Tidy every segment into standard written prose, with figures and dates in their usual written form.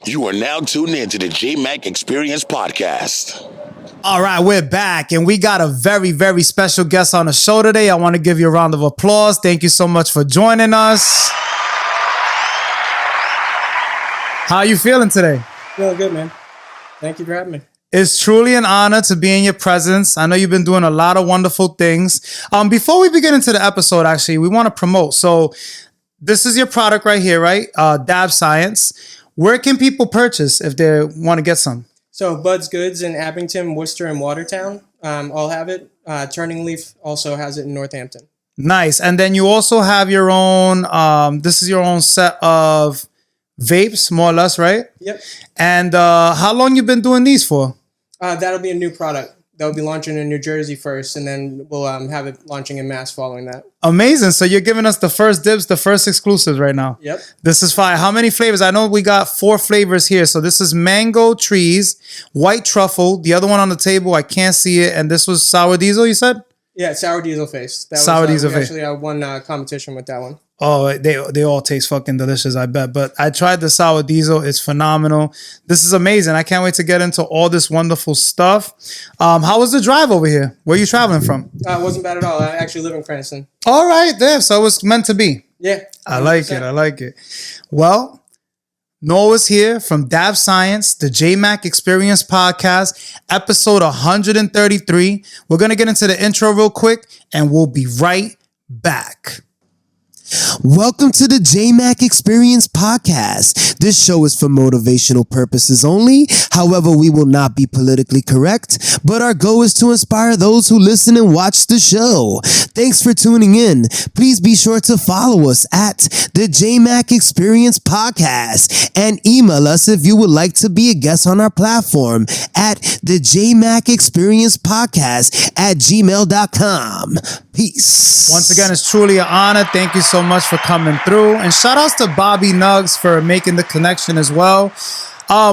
You are now tuned in to the Jmack Experience Podcast. All right, we're back, and we got a very, very special guest on the show today. I want to give you a round of applause. Thank you so much for joining us. How are you feeling today? Feeling good, man. Thank you for having me. It's truly an honor to be in your presence. I know you've been doing a lot of wonderful things. Before we begin into the episode, actually, we want to promote. So this is your product right here, right? Dab Science. Where can people purchase if they want to get some? So Bud's Goods in Abington, Worcester, and Watertown all have it. Turning Leaf also has it in Northampton. Nice. And then you also have your own, this is your own set of vapes, more or less, right? Yep. And how long you been doing these for? That'll be a new product. They'll be launching in New Jersey first, and then we'll have it launching in mass following that. Amazing. So you're giving us the first dibs, the first exclusives right now. Yep. This is fire. How many flavors? I know we got 4 flavors here. So this is mango trees, white truffle. The other one on the table, I can't see it. And this was sour diesel, you said? Yeah, sour diesel face. That sour was, diesel we face. actually won a competition with that one. Oh, they all taste fucking delicious, I bet. But I tried the sour diesel. It's phenomenal. This is amazing. I can't wait to get into all this wonderful stuff. How was the drive over here? Where are you traveling from? It wasn't bad at all. I actually live in Cranston. All right, there. So it was meant to be. Yeah. 100%. I like it. I like it. Well, Noah's here from Dab Science, the Jmack Experience Podcast, episode 133. We're going to get into the intro real quick, and we'll be right back. Welcome to the Jmack Experience Podcast. This show is for motivational purposes only. However, we will not be politically correct, but our goal is to inspire those who listen and watch the show. Thanks for tuning in. Please be sure to follow us at the Jmack Experience Podcast and email us if you would like to be a guest on our platform at the Jmack Experience Podcast at gmail.com. Peace. Once again, it's truly an honor. Thank you so much for coming through. And shout outs to Bobby Nugs for making the connection as well.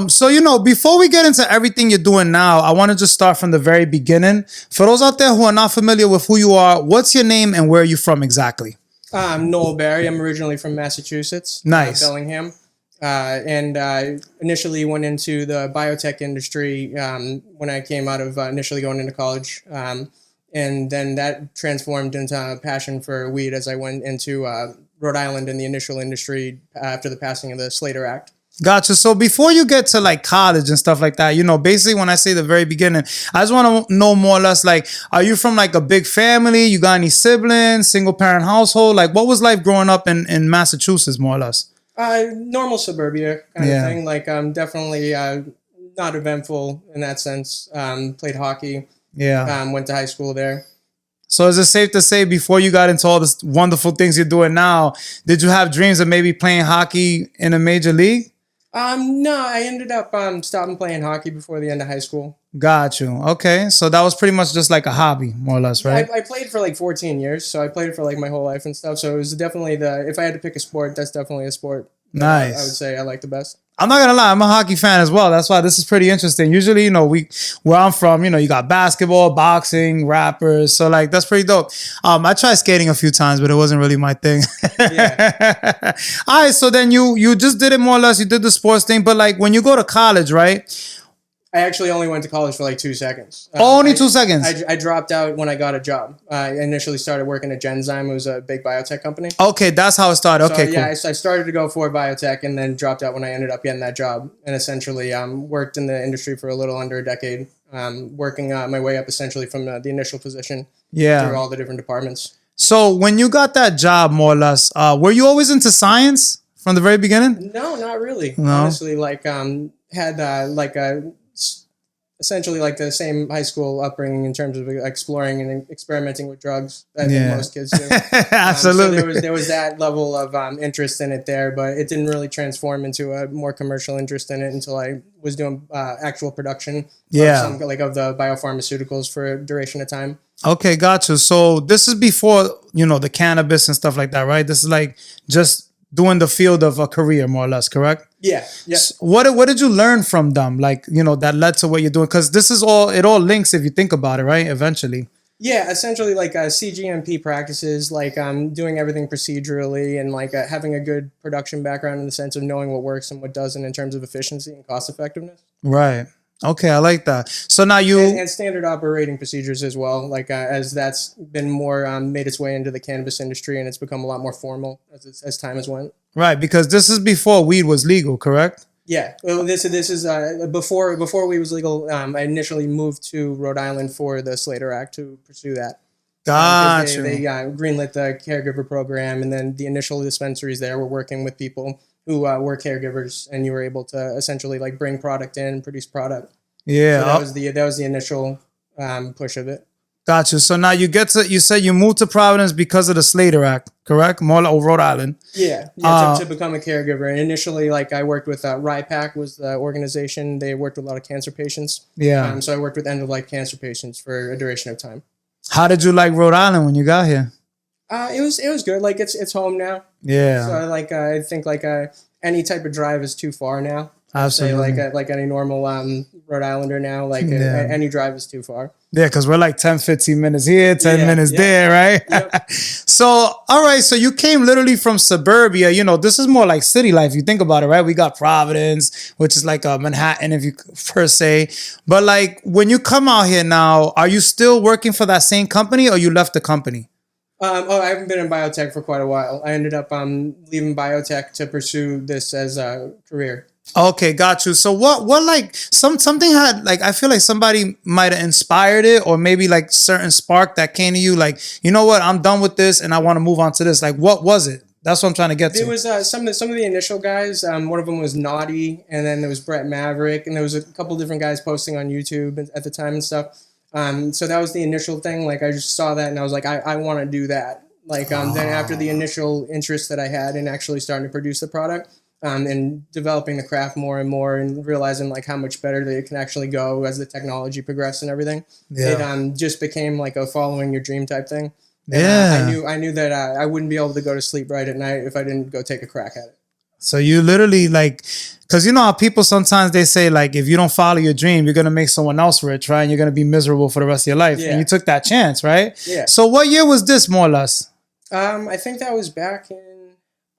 So, before we get into everything you're doing now, I want to just start from the very beginning. For those out there who are not familiar with who you are, what's your name and where are you from exactly? I'm Noel Barry. I'm originally from Massachusetts. Nice. Bellingham. And initially went into the biotech industry when I came out of initially going into college. And then that transformed into a passion for weed as I went into Rhode Island in the initial industry after the passing of the Slater Act. Gotcha. So before you get to like college and stuff like that, basically when I say the very beginning, I just want to know more or less, like, are you from like a big family? You got any siblings, single parent household? Like, what was life growing up in Massachusetts, more or less? Normal suburbia kind of thing. Like, definitely not eventful in that sense. Played hockey. Yeah. Went to high school there. So is it safe to say before you got into all the wonderful things you're doing now, did you have dreams of maybe playing hockey in a major league? No, I ended up stopping playing hockey before the end of high school. Got you. Okay. So that was pretty much just like a hobby, more or less, right? I played for like 14 years, so I played for like my whole life and stuff. So it was definitely if I had to pick a sport, that's definitely a sport. Nice. I would say I like the best. I'm not gonna lie, I'm a hockey fan as well. That's why this is pretty interesting. Usually, where I'm from, you got basketball, boxing, rappers. So like that's pretty dope. I tried skating a few times, but it wasn't really my thing. Yeah. All right, so then you just did it more or less. You did the sports thing, but like when you go to college, right? I actually only went to college for like 2 seconds. Only 2 seconds? I dropped out when I got a job. I initially started working at Genzyme. It was a big biotech company. Okay, that's how it started. Okay, so, cool. Yeah, I started to go for biotech and then dropped out when I ended up getting that job. And essentially worked in the industry for a little under a decade, working my way up essentially from the initial position through all the different departments. So when you got that job, more or less, were you always into science from the very beginning? No, not really. No? Honestly, had essentially like the same high school upbringing in terms of exploring and experimenting with drugs that I think most kids do. Absolutely. So there was that level of interest in it there, but it didn't really transform into a more commercial interest in it until I was doing actual production of the biopharmaceuticals for a duration of time. Okay, gotcha. So this is before, the cannabis and stuff like that, right? This is like just doing the field of a career, more or less, correct? Yeah. So what did you learn from them? Like, that led to what you're doing? Because it all links if you think about it, right? Eventually. Yeah, essentially like CGMP practices, like doing everything procedurally and like having a good production background in the sense of knowing what works and what doesn't in terms of efficiency and cost effectiveness. Right. Okay, I like that. So now And standard operating procedures as well, like as that's been more made its way into the cannabis industry and it's become a lot more formal as time has went. right, because this is before weed was legal, correct? Yeah, well, this is before weed was legal. I initially moved to Rhode Island for the Slater Act to pursue that. Gotcha. They greenlit the caregiver program, and then the initial dispensaries there were working with people who were caregivers, and you were able to essentially like bring product in, produce product. Yeah. So that was the initial push of it. Gotcha. So now you said you moved to Providence because of the Slater Act, correct? More like Rhode Island. Yeah, to become a caregiver. And initially, like I worked with RIPAC was the organization. They worked with a lot of cancer patients. Yeah. So I worked with end-of-life cancer patients for a duration of time. How did you like Rhode Island when you got here? It was good. Like it's home now. Yeah. So I think any type of drive is too far now. Absolutely. Say like any normal Rhode Islander now, like any drive is too far. Yeah, because we're like 10, 15 minutes here, 10 minutes there, right? Yep. So, all right. So you came literally from suburbia. You know, this is more like city life. You think about it, right? We got Providence, which is like Manhattan, if you per se. But like when you come out here now, are you still working for that same company or you left the company? I haven't been in biotech for quite a while. I ended up leaving biotech to pursue this as a career. Okay, got you. So what like something had like I feel like somebody might have inspired it or maybe like certain spark that came to you like, you know what, I'm done with this and I want to move on to this. Like what was it? That's what I'm trying to get to. There was some of the initial guys. One of them was Naughty, and then there was Brett Maverick, and there was a couple different guys posting on YouTube at the time and stuff. So that was the initial thing. Like I just saw that and I was like, I want to do that. Like then after the initial interest that I had in actually starting to produce the product, and developing the craft more and more and realizing like how much better they can actually go as the technology progressed and everything. Yeah. It just became like a following your dream type thing. And, yeah. I knew that I wouldn't be able to go to sleep right at night if I didn't go take a crack at it. So you literally like, because you know how people sometimes they say like, if you don't follow your dream, you're going to make someone else rich, right? And you're going to be miserable for the rest of your life. Yeah. And you took that chance, right? Yeah. So what year was this more or less? I think that was back in,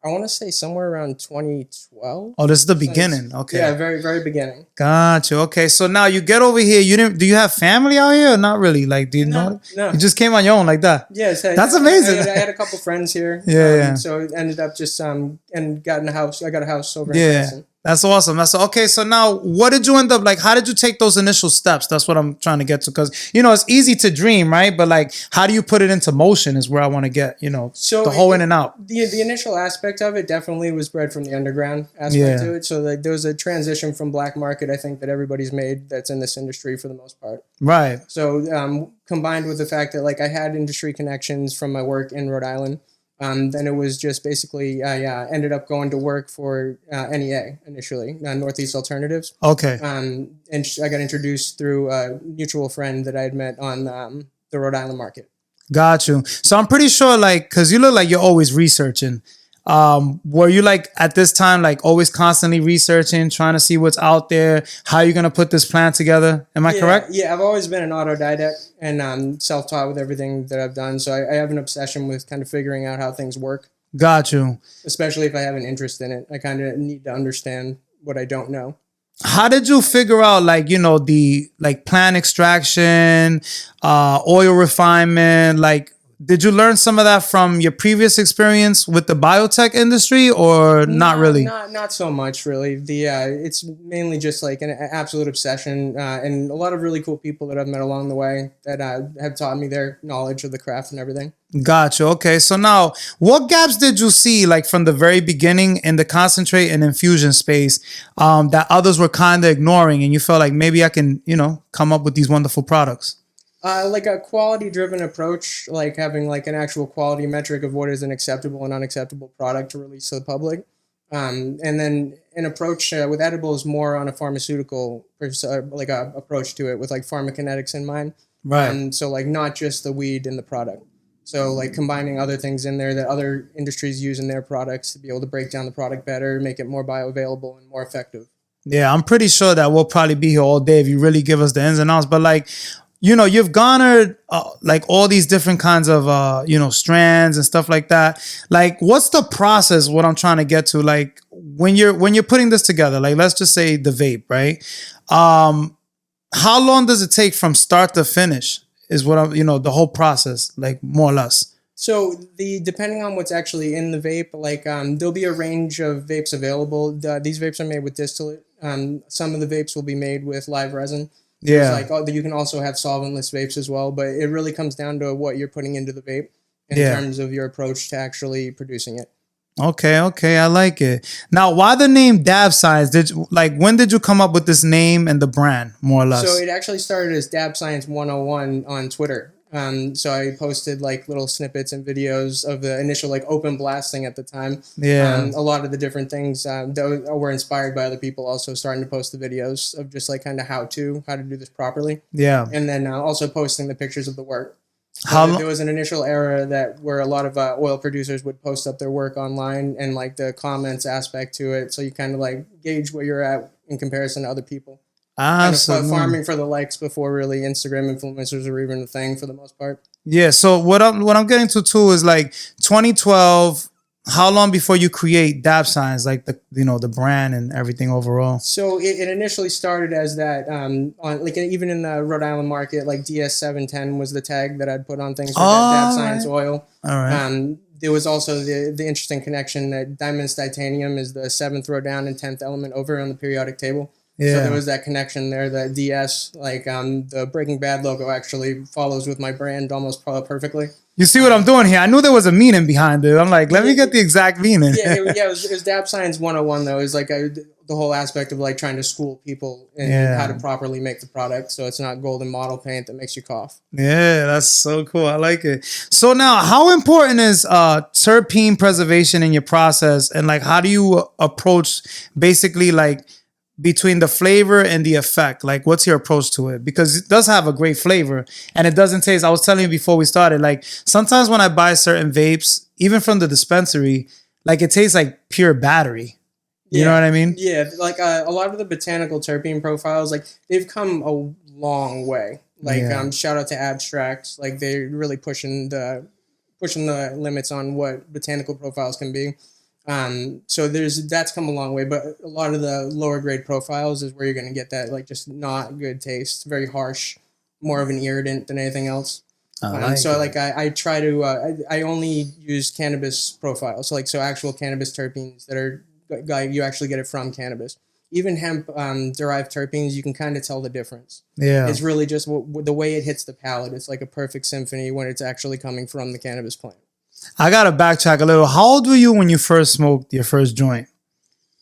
I want to say somewhere around 2012. Oh, this is the beginning. Okay. Yeah, very, very beginning. Gotcha. Okay. So now you get over here. Do you have family out here or not really? Like, do you know? No. You just came on your own like that? Yes. That's amazing. I had a couple friends here. Yeah. So it ended up just, and got in a house. I got a house over in Madison. That's awesome. Okay. So now what did you end up like? How did you take those initial steps? That's what I'm trying to get to. Cause you know, it's easy to dream, right? But like, how do you put it into motion is where I want to get, you know, so the whole in and out. The initial aspect of it definitely was bred from the underground aspect to it. So like there was a transition from black market, I think that everybody's made that's in this industry for the most part. Right. So combined with the fact that like I had industry connections from my work in Rhode Island. Then it was just basically, I ended up going to work for NEA initially, Northeast Alternatives. Okay. And I got introduced through a mutual friend that I had met on the Rhode Island market. Got you. So I'm pretty sure, like, because you look like you're always researching. Were you like at this time, like always constantly researching, trying to see what's out there? How you're going to put this plan together? Am I correct? Yeah, I've always been an autodidact and self-taught with everything that I've done. So I have an obsession with kind of figuring out how things work. Got you. Especially if I have an interest in it. I kind of need to understand what I don't know. How did you figure out, like, you know, the like plant extraction, oil refinement, like, did you learn some of that from your previous experience with the biotech industry or not really? Not so much, really. It's mainly just like an absolute obsession and a lot of really cool people that I've met along the way that have taught me their knowledge of the craft and everything. Gotcha. Okay. So now, what gaps did you see like from the very beginning in the concentrate and infusion space that others were kind of ignoring and you felt like maybe I can, you know, come up with these wonderful products? Like a quality-driven approach, like having like an actual quality metric of what is an acceptable and unacceptable product to release to the public. And then an approach with edibles more on a pharmaceutical approach to it with like pharmacokinetics in mind. Right. And so like not just the weed in the product. So like combining other things in there that other industries use in their products to be able to break down the product better, make it more bioavailable and more effective. Yeah, I'm pretty sure that we'll probably be here all day if you really give us the ins and outs. But like, you've garnered like all these different kinds of strands and stuff like that. Like, what's the process? What I'm trying to get to, like when you're putting this together, like let's just say the vape, right? How long does it take from start to finish? Is what I'm, the whole process, like more or less. So depending on what's actually in the vape, like there'll be a range of vapes available. These vapes are made with distillate. Some of the vapes will be made with live resin. Yeah. You can also have solventless vapes as well, but it really comes down to what you're putting into the vape in terms of your approach to actually producing it. Okay, I like it. Now, why the name Dab Science? When did you come up with this name and the brand, more or less? So it actually started as Dab Science 101 on Twitter. So I posted like little snippets and videos of the initial like open blasting at the time. Yeah. A lot of the different things that were inspired by other people also starting to post the videos of just like kind of how to do this properly. Yeah. And then also posting the pictures of the work. So there was an initial era where a lot of oil producers would post up their work online and like the comments aspect to it. So you kind of like gauge where you're at in comparison to other people. Kind of farming for the likes before really Instagram influencers are even a thing for the most part. Yeah. So what I'm getting to too is like 2012. How long before you create Dab Science, like the brand and everything overall? So it initially started as that on like even in the Rhode Island market, like DS710 was the tag that I'd put on things for Dab Science oil. All right. There was also the interesting connection that Diamonds Titanium is the 7th row down and 10th element over on the periodic table. Yeah. So there was that connection there. The DS, like the Breaking Bad logo, actually follows with my brand almost perfectly. You see what I'm doing here? I knew there was a meaning behind it. I'm like, let me get the exact meaning. It was Dab Science 101 though. It was like the whole aspect of like trying to school people in how to properly make the product, so it's not golden model paint that makes you cough. Yeah, that's so cool. I like it. So now, how important is terpene preservation in your process, and like how do you approach basically like between the flavor and the effect? Like, what's your approach to it? Because it does have a great flavor and it doesn't taste. I was telling you before we started, like sometimes when I buy certain vapes, even from the dispensary, like it tastes like pure battery. You know what I mean? Yeah, like a lot of the botanical terpene profiles, like they've come a long way. Like shout out to Abstracts, like they're really pushing the limits on what botanical profiles can be. So that's come a long way, but a lot of the lower grade profiles is where you're going to get that like just not good taste, very harsh, more of an irritant than anything else. I try to I only use cannabis profiles, so actual cannabis terpenes that are you actually get it from cannabis. Even hemp derived terpenes, you can kind of tell the difference. Yeah, it's really just the way it hits the palate. It's like a perfect symphony when it's actually coming from the cannabis plant. I gotta backtrack a little. How old were you when you first smoked your first joint?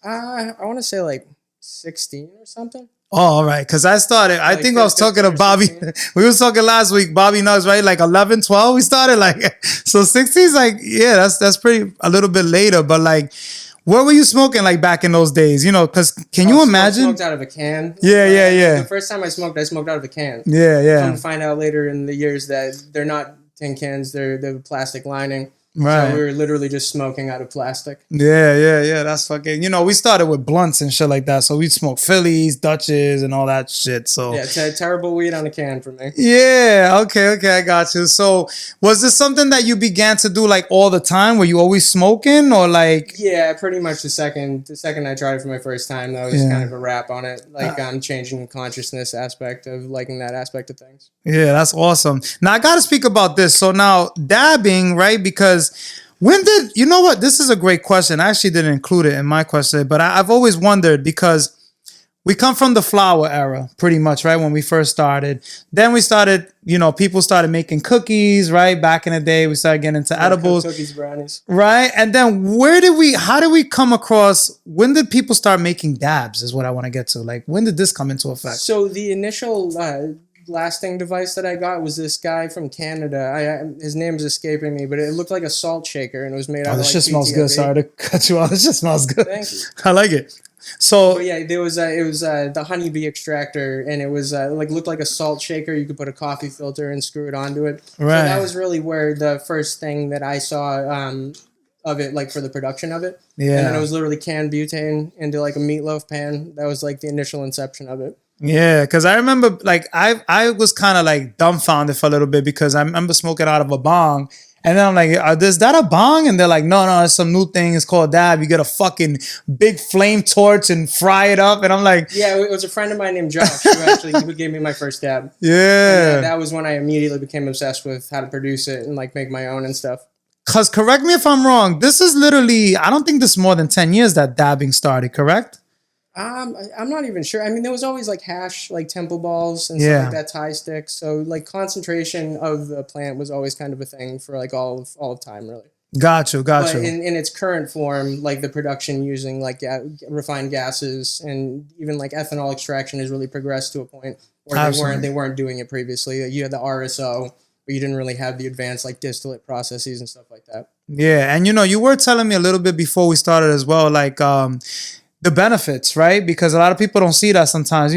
I want to say like 16 or something. Oh, all right. Because I started, I think I was talking to Bobby. We was talking last week, Bobby Nugs, right? Like 11, 12, we started like, so 16 is like, yeah, that's pretty, a little bit later. But like, what were you smoking like back in those days? Because can you imagine? I smoked out of a can. Yeah. The first time I smoked out of a can. Yeah. Come to find out later in the years that they're not tin cans, they're plastic lining. Right. So we were literally just smoking out of plastic. Yeah. That's fucking, we started with blunts and shit like that. So we'd smoke Phillies, Dutches, and all that shit. So yeah, it's terrible weed on a can for me. Yeah. Okay. I got you. So was this something that you began to do like all the time? Were you always smoking or like? Yeah, pretty much the second I tried it for my first time, that was kind of a wrap on it. Like I'm changing consciousness aspect of liking that aspect of things. Yeah, that's awesome. Now I got to speak about this. So now dabbing, right? Because you know what? This is a great question. I actually didn't include it in my question, but I've always wondered because we come from the flower era pretty much, right? When we first started, then we started, people started making cookies, right? Back in the day, we started getting into edibles. Cookies, brownies. Right. And then how did we come across, when did people start making dabs is what I want to get to. Like, when did this come into effect? So the initial blasting device that I got was this guy from Canada. His name's escaping me, but it looked like a salt shaker and it was made out of this like shit smells good. Sorry to cut you off. This shit smells good. Thank you. I like it. So but yeah, it was the honeybee extractor, and it was looked like a salt shaker. You could put a coffee filter and screw it onto it. Right. So that was really where the first thing that I saw of it, like for the production of it. Yeah. And then it was literally canned butane into like a meatloaf pan. That was like the initial inception of it. Yeah, because I remember like I was kind of like dumbfounded for a little bit because I remember smoking out of a bong. And then I'm like, is that a bong? And they're like, no, it's some new thing. It's called dab. You get a fucking big flame torch and fry it up. And I'm like, Yeah, it was a friend of mine named Josh who gave me my first dab. yeah. And that was when I immediately became obsessed with how to produce it and like make my own and stuff. Because correct me if I'm wrong. This is literally, I don't think this is more than 10 years that dabbing started, correct? I'm not even sure. I mean, there was always like hash, like temple balls and stuff like that, tie sticks. So like concentration of the plant was always kind of a thing for like all of time, really. Got you. But in its current form, like the production using like refined gases and even like ethanol extraction has really progressed to a point where they weren't doing it previously. You had the RSO, but you didn't really have the advanced like distillate processes and stuff like that. Yeah, and you were telling me a little bit before we started as well, like the benefits, right? Because a lot of people don't see that sometimes.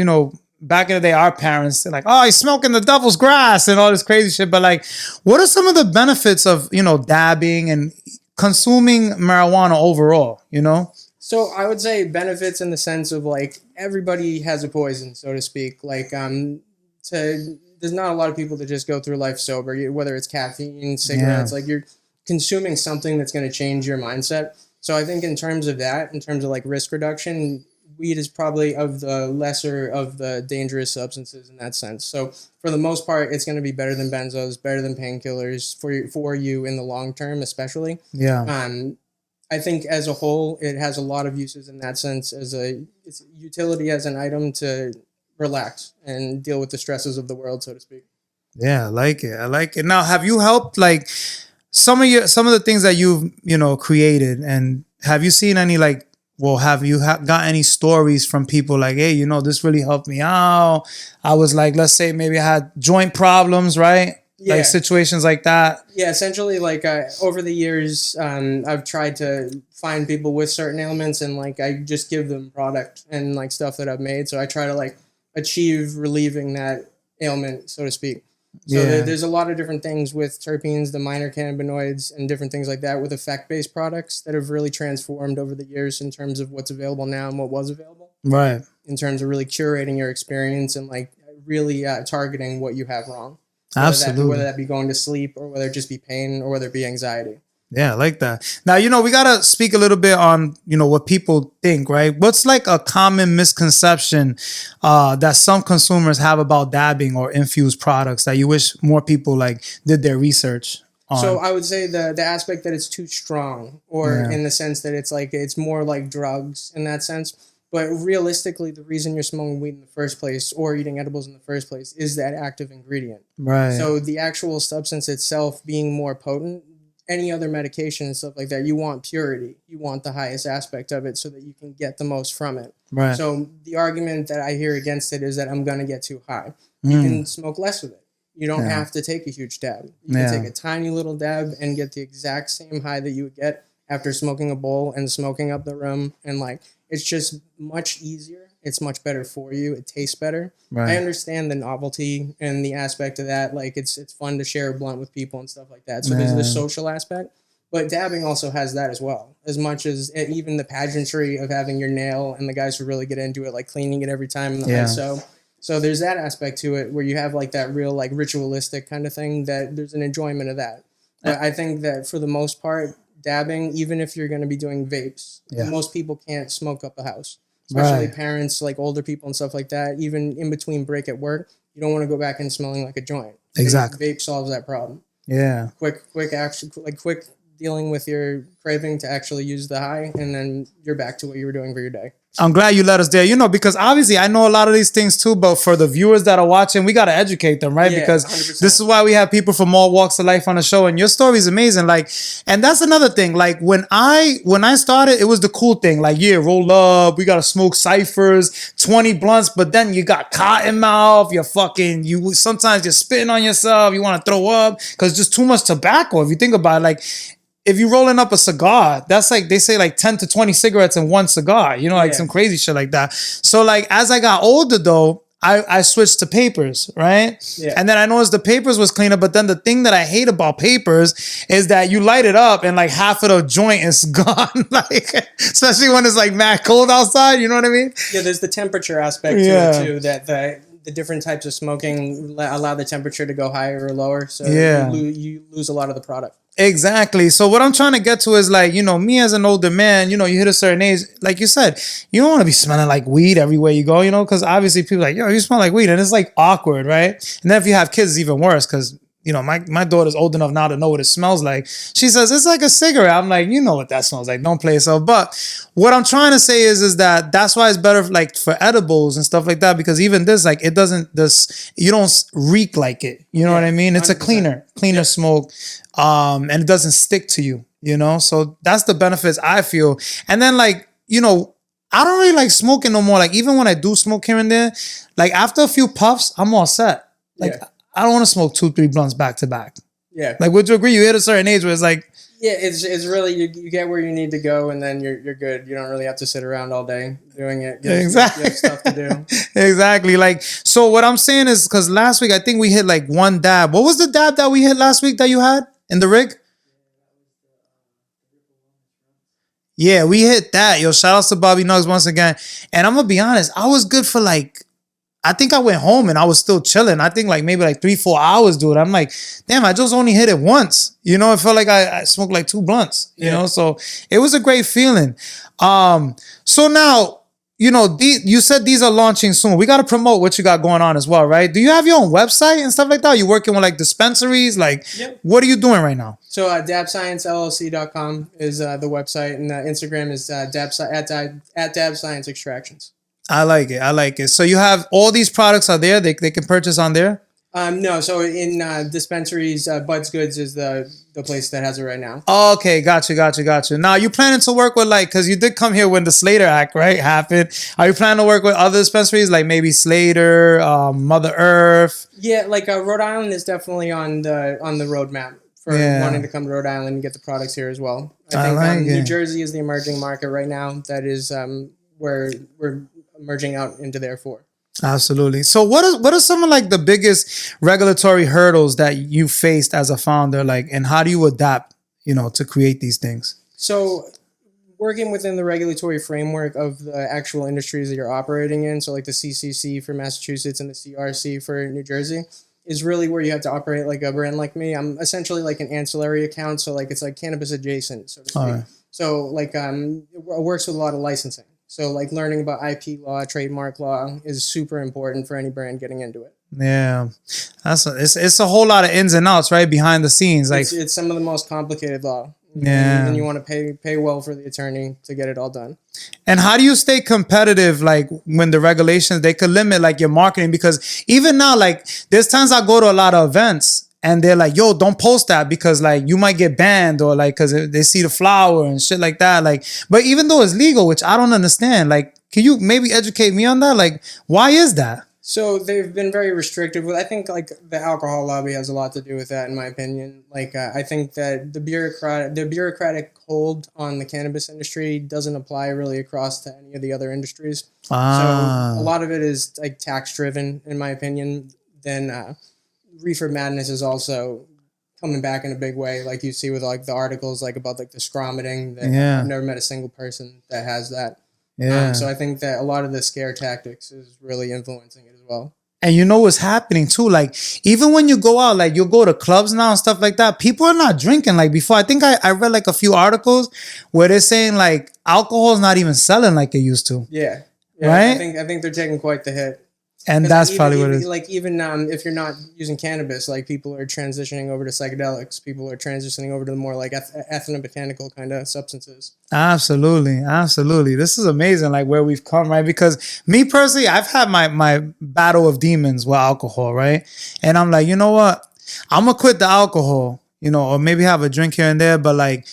Back in the day, our parents, they're like, oh, he's smoking the devil's grass and all this crazy shit. But like, what are some of the benefits of, dabbing and consuming marijuana overall, So I would say benefits in the sense of like everybody has a poison, so to speak. Like there's not a lot of people that just go through life sober, whether it's caffeine, cigarettes, like you're consuming something that's going to change your mindset. So I think in terms of like risk reduction, weed is probably of the lesser of the dangerous substances in that sense. So for the most part, it's going to be better than benzos, better than painkillers for you in the long term, especially. Yeah. I think as a whole, it has a lot of uses in that sense as it's utility as an item to relax and deal with the stresses of the world, so to speak. Yeah, I like it. Now, have you helped like some of the things that you've, created, and have you seen any like, have you got any stories from people like, hey, this really helped me out? I was like, let's say maybe I had joint problems, right? Yeah. Like situations like that. Yeah, essentially like over the years, I've tried to find people with certain ailments and like I just give them product and like stuff that I've made. So I try to like achieve relieving that ailment, so to speak. So there's a lot of different things with terpenes, the minor cannabinoids, and different things like that with effect-based products that have really transformed over the years in terms of what's available now and what was available. Right. In terms of really curating your experience and like really targeting what you have wrong. Absolutely. Whether that be going to sleep or whether it just be pain or whether it be anxiety. Yeah, I like that. Now, we got to speak a little bit on, what people think, right? What's like a common misconception that some consumers have about dabbing or infused products that you wish more people like did their research on? So I would say the aspect that it's too strong or in the sense that it's more like drugs in that sense. But realistically, the reason you're smoking weed in the first place or eating edibles in the first place is that active ingredient. Right. So the actual substance itself being more potent, any other medication and stuff like that, you want purity. You want the highest aspect of it so that you can get the most from it. Right. So the argument that I hear against it is that I'm going to get too high. You can smoke less of it. You don't have to take a huge dab. You can take a tiny little dab and get the exact same high that you would get after smoking a bowl and smoking up the room. And like, it's just much easier. It's much better for you. It tastes better. Right. I understand the novelty and the aspect of that. Like it's fun to share a blunt with people and stuff like that. So there's the social aspect, but dabbing also has that as well. As much as even the pageantry of having your nail and the guys who really get into it, like cleaning it every time in the ISO. So there's that aspect to it where you have like that real like ritualistic kind of thing that there's an enjoyment of that. But I think that for the most part, dabbing, even if you're going to be doing vapes, most people can't smoke up the house. Especially parents, like older people and stuff like that. Even in between break at work, you don't want to go back and smelling like a joint. Exactly. Vape solves that problem. Yeah. Quick action, like quick dealing with your craving to actually use the high, and then you're back to what you were doing for your day. I'm glad you let us there, because obviously I know a lot of these things too, but for the viewers that are watching, we got to educate them, right? Because 100%. This is why we have people from all walks of life on the show, and your story is amazing. Like, and that's another thing. Like when I started, it was the cool thing. Like, roll up, we got to smoke ciphers, 20 blunts, but then you got cotton mouth, sometimes you're spitting on yourself, you want to throw up because just too much tobacco. If you think about it, like, if you're rolling up a cigar, that's like, they say like 10 to 20 cigarettes in one cigar, like some crazy shit like that. So like, as I got older though, I switched to papers, right? Yeah. And then I noticed the papers was cleaner, but then the thing that I hate about papers is that you light it up and like half of the joint is gone. Like, especially when it's like mad cold outside, you know what I mean? Yeah, there's the temperature aspect to it too, that the different types of smoking allow the temperature to go higher or lower. So you lose a lot of the product. Exactly. So what I'm trying to get to is like, you know, me as an older man, you know, you hit a certain age, like you said, you don't want to be smelling like weed everywhere you go, you know, because obviously people are like, yo, you smell like weed. And it's like awkward, right? And then if you have kids, it's even worse because, you know, my daughter's old enough now to know what it smells like. She says, it's like a cigarette. I'm like, you know what that smells like. Don't play so. But what I'm trying to say is that that's why it's better like for edibles and stuff like that, because even this, like it doesn't, you don't reek like it. You know what I mean? It's 100%. A cleaner smoke. And it doesn't stick to you, you know? So that's the benefits I feel. And then like, you know, I don't really like smoking no more. Like even when I do smoke here and there, like after a few puffs, I'm all set. Like I don't want to smoke 2-3 blunts back to back. Yeah. Like would you agree? You hit a certain age where it's like, yeah, it's really you get where you need to go and then you're good. You don't really have to sit around all day doing it. Exactly. You have stuff to do. Exactly. Like, so what I'm saying is because last week I think we hit like one dab. What was the dab that we hit last week that you had in the rig? Yeah, we hit that. Yo, shout out to Bobby Nugs once again. And I'm gonna be honest, I was good for like, I think I went home and I was still chilling. I think like maybe like 3-4 hours, dude. I'm like, damn, I just only hit it once. You know, it felt like I smoked like 2 blunts, you know? So it was a great feeling. So now, you know, you said these are launching soon. We got to promote what you got going on as well, right? Do you have your own website and stuff like that? Are you working with like dispensaries? Like, what are you doing right now? So dabsciencellc.com is the website, and Instagram is at dabscience extractions. I like it. So you have all these products are there. They can purchase on there? No. So in dispensaries, Bud's Goods is the place that has it right now. Okay. Got you. Now you planning to work with like, cause you did come here when the Slater Act, right, happened. Are you planning to work with other dispensaries like maybe Slater, Mother Earth? Yeah. Like Rhode Island is definitely on the roadmap for wanting to come to Rhode Island and get the products here as well. I think New Jersey is the emerging market right now. That is where we're merging out into there for. Absolutely. So what are some of like the biggest regulatory hurdles that you faced as a founder, like, and how do you adapt, you know, to create these things? So working within the regulatory framework of the actual industries that you're operating in, so like the CCC for Massachusetts and the CRC for New Jersey, is really where you have to operate like a brand like me. I'm essentially like an ancillary account, so like it's like cannabis adjacent, so to speak. Right. So like it works with a lot of licensing. So like learning about IP law, trademark law is super important for any brand getting into it. Yeah, it's a whole lot of ins and outs, right, behind the scenes. Like it's some of the most complicated law. Yeah, and you want to pay well for the attorney to get it all done. And how do you stay competitive, like when the regulations they could limit like your marketing? Because even now, like there's times I go to a lot of events. And they're like, yo, don't post that because like you might get banned or like because they see the flower and shit like that. Like, but even though it's legal, which I don't understand, like, can you maybe educate me on that? Like, why is that? So they've been very restrictive. I think like the alcohol lobby has a lot to do with that, in my opinion. Like, I think that the bureaucratic hold on the cannabis industry doesn't apply really across to any of the other industries. So a lot of it is like tax driven, in my opinion. Then Reefer Madness is also coming back in a big way, like you see with like the articles like about like the scromiting. I've never met a single person that has that. Yeah. So I think that a lot of the scare tactics is really influencing it as well. And you know what's happening too? Like even when you go out, like you'll go to clubs now and stuff like that, people are not drinking like before. I think I read like a few articles where they're saying like alcohol is not even selling like it used to. Yeah. Right? I think they're taking quite the hit. And that's probably what it is. Like even if you're not using cannabis, like people are transitioning over to psychedelics. People are transitioning over to the more like ethnobotanical kind of substances. Absolutely. This is amazing, like where we've come, right? Because me personally, I've had my battle of demons with alcohol, right? And I'm like, you know what? I'm gonna quit the alcohol, you know, or maybe have a drink here and there, but like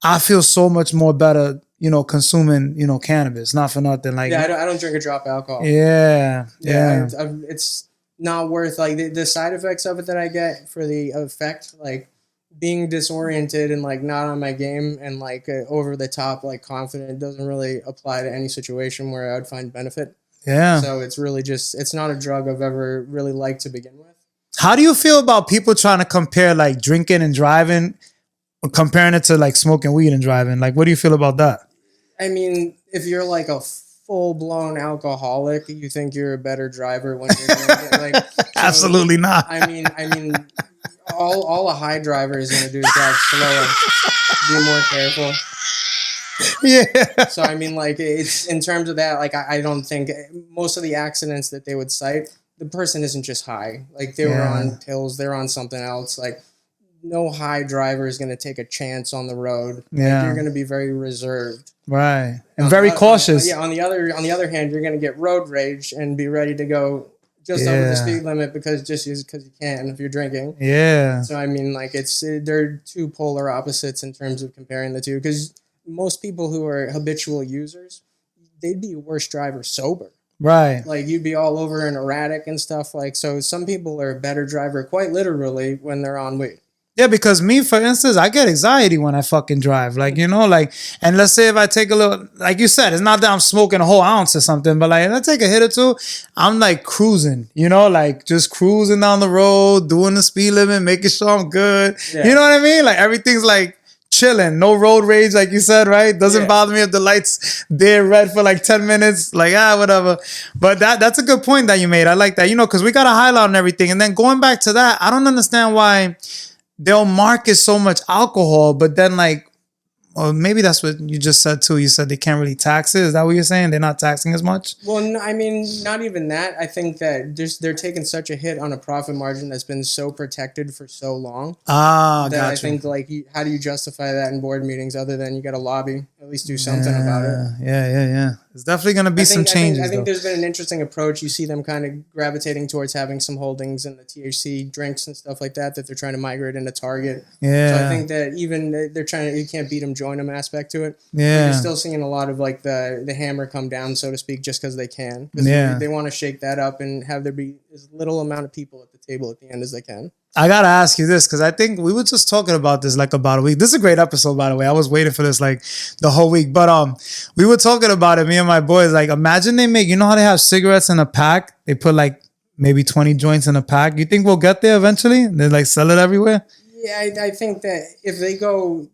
I feel so much more better, you know, consuming, you know, cannabis, not for nothing. Like, yeah, I don't drink a drop of alcohol. Yeah. It's not worth like the side effects of it that I get for the effect, like being disoriented and like not on my game and like over the top, like confident doesn't really apply to any situation where I would find benefit. Yeah. So it's really it's not a drug I've ever really liked to begin with. How do you feel about people trying to compare like drinking and driving, comparing it to like smoking weed and driving? Like, what do you feel about that? I mean, if you're like a full-blown alcoholic, you think you're a better driver when you're drinking. Like, so, Absolutely not. I mean, all a high driver is going to do is drive slower, be more careful. Yeah. So I mean, like, it's in terms of that, like, I don't think most of the accidents that they would cite, the person isn't just high. Like, they were on pills, they're on something else. Like, no high driver is going to take a chance on the road. Yeah. Like, you're going to be very reserved. Right. And very cautious. On the other hand, you're going to get road rage and be ready to go just over the speed limit because you can if you're drinking. Yeah. So I mean, like, they're two polar opposites in terms of comparing the two, because most people who are habitual users, they'd be a worse driver sober. Right. Like, you'd be all over and erratic and stuff. Like, so some people are a better driver quite literally when they're on weed. Yeah, because me, for instance, I get anxiety when I fucking drive. Like, you know, like, and let's say if I take a little, like you said, it's not that I'm smoking a whole ounce or something, but like, if I take a hit or two, I'm like cruising, you know, like just cruising down the road, doing the speed limit, making sure I'm good. Yeah. You know what I mean? Like, everything's like chilling, no road rage, like you said, right? Doesn't bother me if the lights they're red for like 10 minutes, like, whatever. But that's a good point that you made. I like that, you know, because we got a highlight and everything. And then going back to that, I don't understand why they'll market so much alcohol, but then like, well, maybe that's what you just said too. You said they can't really tax it. Is that what you're saying? They're not taxing as much? Well, no, I mean, not even that. I think that they're taking such a hit on a profit margin that's been so protected for so long. That I think, like, how do you justify that in board meetings other than you got to lobby, at least do something about it? Yeah. There's definitely going to be some changes. I think there's been an interesting approach. You see them kind of gravitating towards having some holdings in the THC drinks and stuff like that they're trying to migrate into Target. Yeah. So I think that even they're trying to, you can't beat them, join them aspect to it. Yeah. You're still seeing a lot of like the hammer come down, so to speak, just because they can. Yeah. They want to shake that up and have there be as little amount of people at the table at the end as they can. I got to ask you this, because I think we were just talking about this like about a week. This is a great episode, by the way. I was waiting for this like the whole week. But we were talking about it, me and my boys. Like, imagine they make, you know how they have cigarettes in a pack? They put like maybe 20 joints in a pack. You think we'll get there eventually? They like sell it everywhere? Yeah, I think that if they go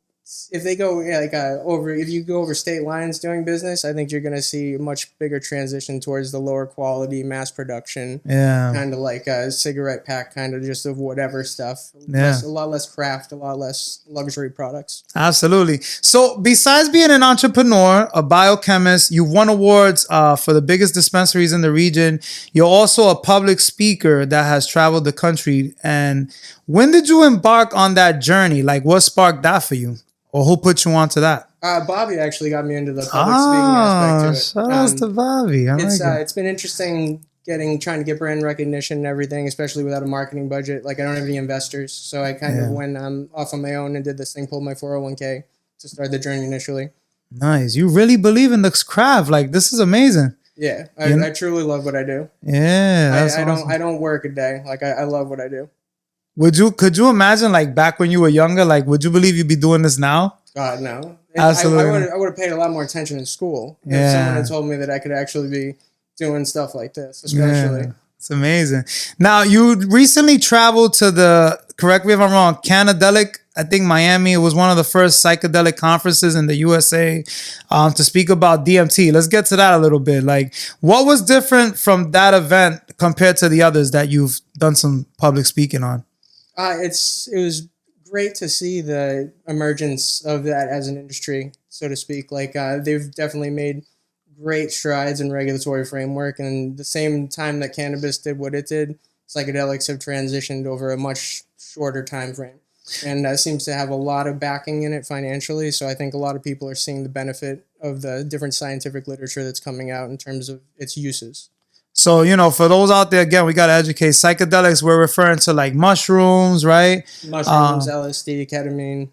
if you go over state lines doing business, I think you're going to see a much bigger transition towards the lower quality mass production. Yeah. Kind of like a cigarette pack, kind of just of whatever stuff. Yeah. A lot less craft, a lot less luxury products. Absolutely. So besides being an entrepreneur, a biochemist, you've won awards for the biggest dispensaries in the region. You're also a public speaker that has traveled the country. And when did you embark on that journey? Like, what sparked that for you? Or who put you onto that? Bobby actually got me into the public speaking aspect to it. Shout out to Bobby. It's been interesting trying to get brand recognition and everything, especially without a marketing budget. Like, I don't have any investors, so I kind of went off on my own and did this thing, pulled my 401k to start the journey initially. Nice. You really believe in this craft. Like, this is amazing. Yeah, I truly love what I do. Yeah, that's awesome. I don't work a day. Like, I love what I do. Could you imagine, like, back when you were younger, like, would you believe you'd be doing this now? God, no. Absolutely. I would have paid a lot more attention in school if someone had told me that I could actually be doing stuff like this, especially. Yeah, it's amazing. Now, you recently traveled to correct me if I'm wrong, Canadelic, I think Miami. It was one of the first psychedelic conferences in the USA to speak about DMT. Let's get to that a little bit. Like, what was different from that event compared to the others that you've done some public speaking on? It was great to see the emergence of that as an industry, so to speak. Like, they've definitely made great strides in regulatory framework, and the same time that cannabis did what it did, psychedelics have transitioned over a much shorter time frame, and seems to have a lot of backing in it financially. So I think a lot of people are seeing the benefit of the different scientific literature that's coming out in terms of its uses. So, you know, for those out there, again, we got to educate. Psychedelics, we're referring to like mushrooms, right? Mushrooms, LSD, ketamine,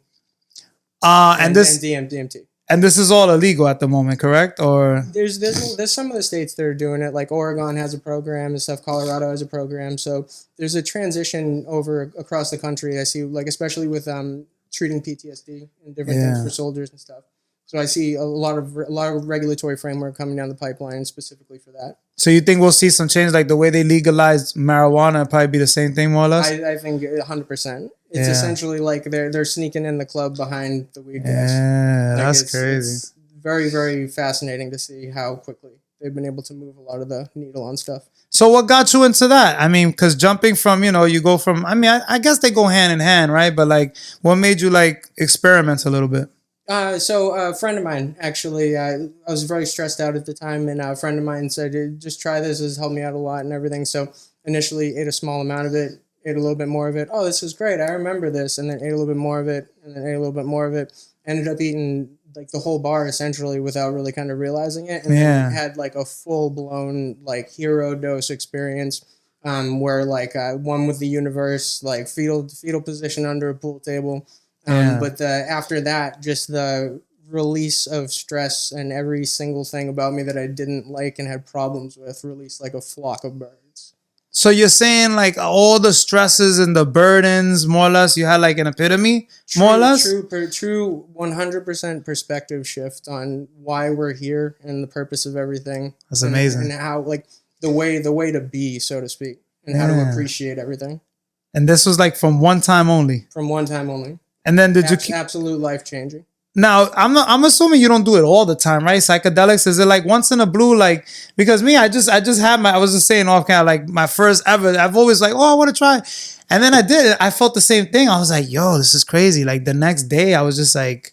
and DMT. And this is all illegal at the moment, correct? Or there's some of the states that are doing it, like Oregon has a program and stuff. Colorado has a program. So there's a transition over across the country. I see, like, especially with treating PTSD and different things for soldiers and stuff. So I see a lot of regulatory framework coming down the pipeline specifically for that. So you think we'll see some change, like the way they legalized marijuana, it'll probably be the same thing more or less? I think 100%. It's essentially like they're sneaking in the club behind the weed guys. Yeah, that's crazy. It's very, very fascinating to see how quickly they've been able to move a lot of the needle on stuff. So what got you into that? I mean, because jumping from, you go from, I guess they go hand in hand, right? But like, what made you like experiment a little bit? So a friend of mine, actually, I was very stressed out at the time, and a friend of mine said, just try this. This has helped me out a lot and everything. So initially ate a small amount of it, ate a little bit more of it. Oh, this is great. I remember this. And then ate a little bit more of it, and then ate a little bit more of it. Ended up eating like the whole bar essentially without really kind of realizing it. And then had like a full blown like hero dose experience, where like one with the universe, like fetal position under a pool table. But after that, just the release of stress and every single thing about me that I didn't like and had problems with released like a flock of birds. So you're saying like all the stresses and the burdens, more or less, you had like an epitome, more or less? True 100% perspective shift on why we're here and the purpose of everything. That's amazing. And how like the way to be, so to speak, and how to appreciate everything. And this was like from one time only? From one time only. And then did you absolute life changing? Now I'm assuming you don't do it all the time, right? Psychedelics, is it like once in a blue? Like, because me, I just had I was just saying off camera, like my first ever. I've always like, I want to try, and then I did it. I felt the same thing. I was like, yo, this is crazy. Like the next day, I was just like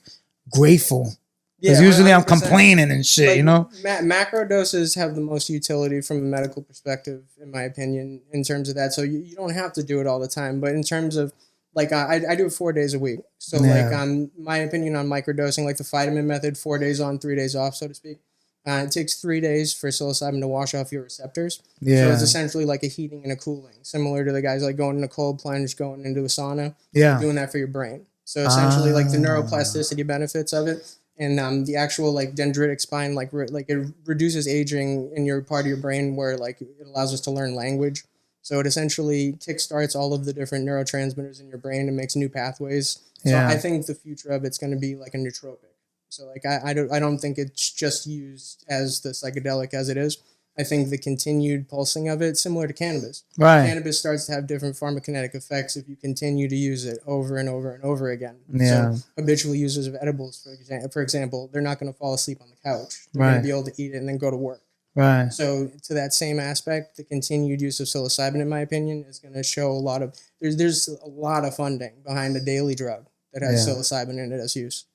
grateful. Because usually 100%. I'm complaining and shit, like, macro doses have the most utility from a medical perspective, in my opinion, in terms of that. So you don't have to do it all the time, but in terms of like I do it 4 days a week. So like my opinion on microdosing, like the vitamin method, 4 days on, 3 days off, so to speak. It takes 3 days for psilocybin to wash off your receptors. Yeah. So it's essentially like a heating and a cooling, similar to the guys like going in a cold plunge, going into a sauna. Yeah. Doing that for your brain. So essentially like the neuroplasticity benefits of it, and the actual like dendritic spine, like it reduces aging in your part of your brain where like it allows us to learn language. So it essentially kickstarts all of the different neurotransmitters in your brain and makes new pathways. So I think the future of it's going to be like a nootropic. So like I don't think it's just used as the psychedelic as it is. I think the continued pulsing of it, similar to cannabis. Right. Cannabis starts to have different pharmacokinetic effects if you continue to use it over and over and over again. Yeah. So habitual users of edibles, for example, they're not going to fall asleep on the couch. They're going to be able to eat it and then go to work. Right. So to that same aspect, the continued use of psilocybin, in my opinion, is going to show a lot of there's a lot of funding behind a daily drug that has psilocybin in it as use.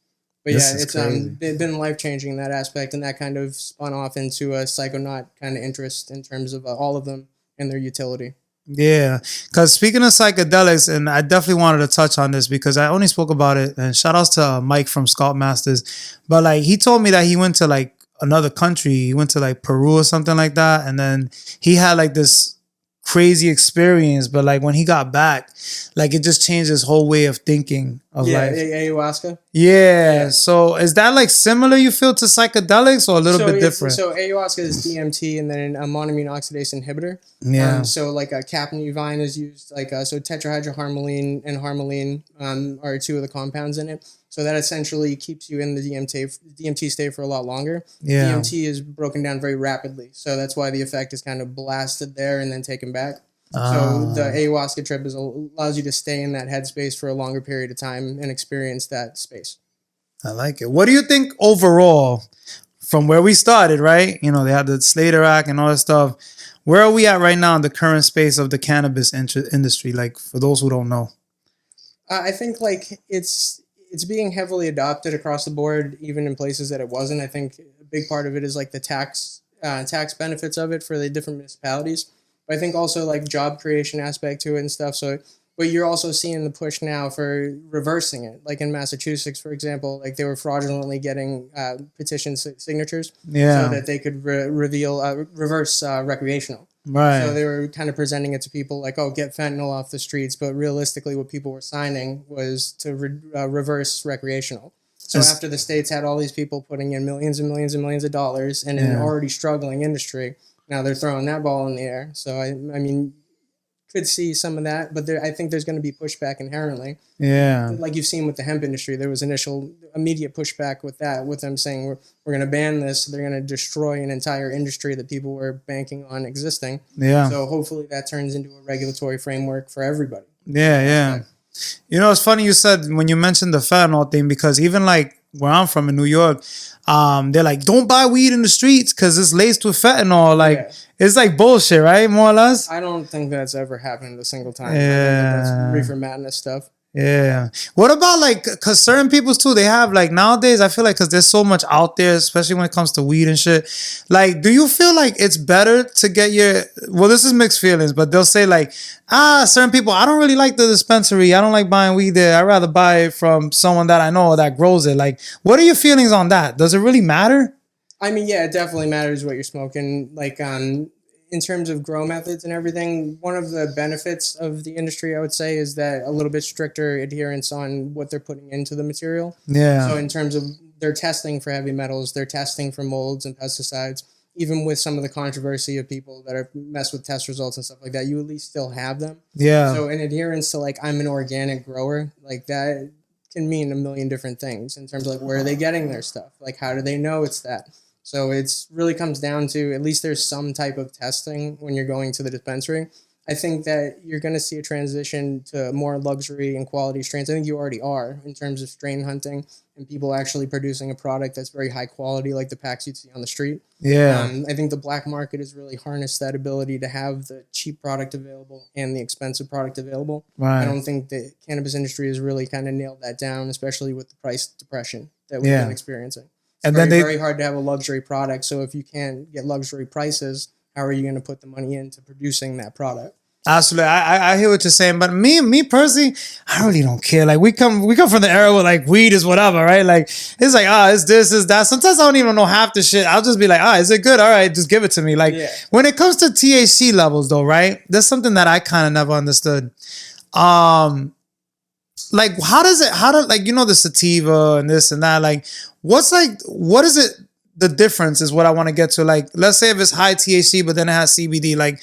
But it's been life changing in that aspect, and that kind of spun off into a psychonaut kind of interest in terms of all of them and their utility. Yeah, because speaking of psychedelics, and I definitely wanted to touch on this because I only spoke about it, and shout outs to Mike from Scout Masters, but like he told me that he went to like another country. He went to like Peru or something like that, and then he had like this crazy experience, but like when he got back, like it just changed his whole way of thinking of life. Ayahuasca. Yeah. So is that like similar, you feel, to psychedelics, or a little bit different? So ayahuasca is DMT and then a monoamine oxidase inhibitor. Yeah. So like a capnuvine is used, like so tetrahydroharmaline and harmaline are two of the compounds in it. So that essentially keeps you in the DMT state for a lot longer. Yeah. DMT is broken down very rapidly. So that's why the effect is kind of blasted there and then taken back. So the ayahuasca trip allows you to stay in that headspace for a longer period of time and experience that space. I like it. What do you think overall, from where we started, right? They had the Slater Act and all that stuff. Where are we at right now in the current space of the cannabis industry? Like, for those who don't know. I think like it's being heavily adopted across the board, even in places that it wasn't. I think a big part of it is like the tax benefits of it for the different municipalities. But I think also like job creation aspect to it and stuff. So, but you're also seeing the push now for reversing it. Like in Massachusetts, for example, like they were fraudulently getting petition signatures so that they could reverse recreational. Right. So they were kind of presenting it to people like, get fentanyl off the streets. But realistically, what people were signing was to reverse recreational. So after the states had all these people putting in millions and millions and millions of dollars in an already struggling industry, now they're throwing that ball in the air. So, I mean, could see some of that, but I think there's going to be pushback inherently. Yeah. Like you've seen with the hemp industry, there was immediate pushback with that, with them saying we're going to ban this. They're going to destroy an entire industry that people were banking on existing. Yeah. So hopefully that turns into a regulatory framework for everybody. Yeah. You know, it's funny you said when you mentioned the fentanyl thing, because even like where I'm from in New York, they're like, don't buy weed in the streets because it's laced with fentanyl. Like, it's like bullshit, right? More or less. I don't think that's ever happened a single time. Yeah. That's reefer madness stuff. Yeah. What about like, because certain people's too, they have like nowadays, I feel like because there's so much out there, especially when it comes to weed and shit. Like, do you feel like it's better to get well, this is mixed feelings, but they'll say like, certain people, I don't really like the dispensary. I don't like buying weed there. I'd rather buy it from someone that I know that grows it. Like, what are your feelings on that? Does it really matter? I mean, yeah, it definitely matters what you're smoking. Like, in terms of grow methods and everything, one of the benefits of the industry, I would say, is that a little bit stricter adherence on what they're putting into the material. Yeah. So in terms of their testing for heavy metals, they're testing for molds and pesticides. Even with some of the controversy of people that are mess with test results and stuff like that, you at least still have them. Yeah. So in adherence to like, I'm an organic grower, like that can mean a million different things in terms of like, where are they getting their stuff? Like, how do they know it's that? So it's really comes down to at least there's some type of testing when you're going to the dispensary. I think that you're going to see a transition to more luxury and quality strains. I think you already are in terms of strain hunting and people actually producing a product that's very high quality, like the packs you'd see on the street. Yeah. I think the black market has really harnessed that ability to have the cheap product available and the expensive product available. Right. I don't think the cannabis industry has really kind of nailed that down, especially with the price depression that we've been experiencing. And very, then very hard to have a luxury product. So if you can't get luxury prices, how are you going to put the money into producing that product? Absolutely, I hear what you're saying, but me personally, I really don't care. Like we come from the era where like weed is whatever, right? Like it's like it's this, is that. Sometimes I don't even know half the shit. I'll just be like, is it good? All right, just give it to me. Like when it comes to THC levels, though, right? That's something that I kind of never understood. Like how like, you know, the sativa and this and that, like what is it, the difference is what I want to get to. Like, let's say if it's high THC but then it has CBD, like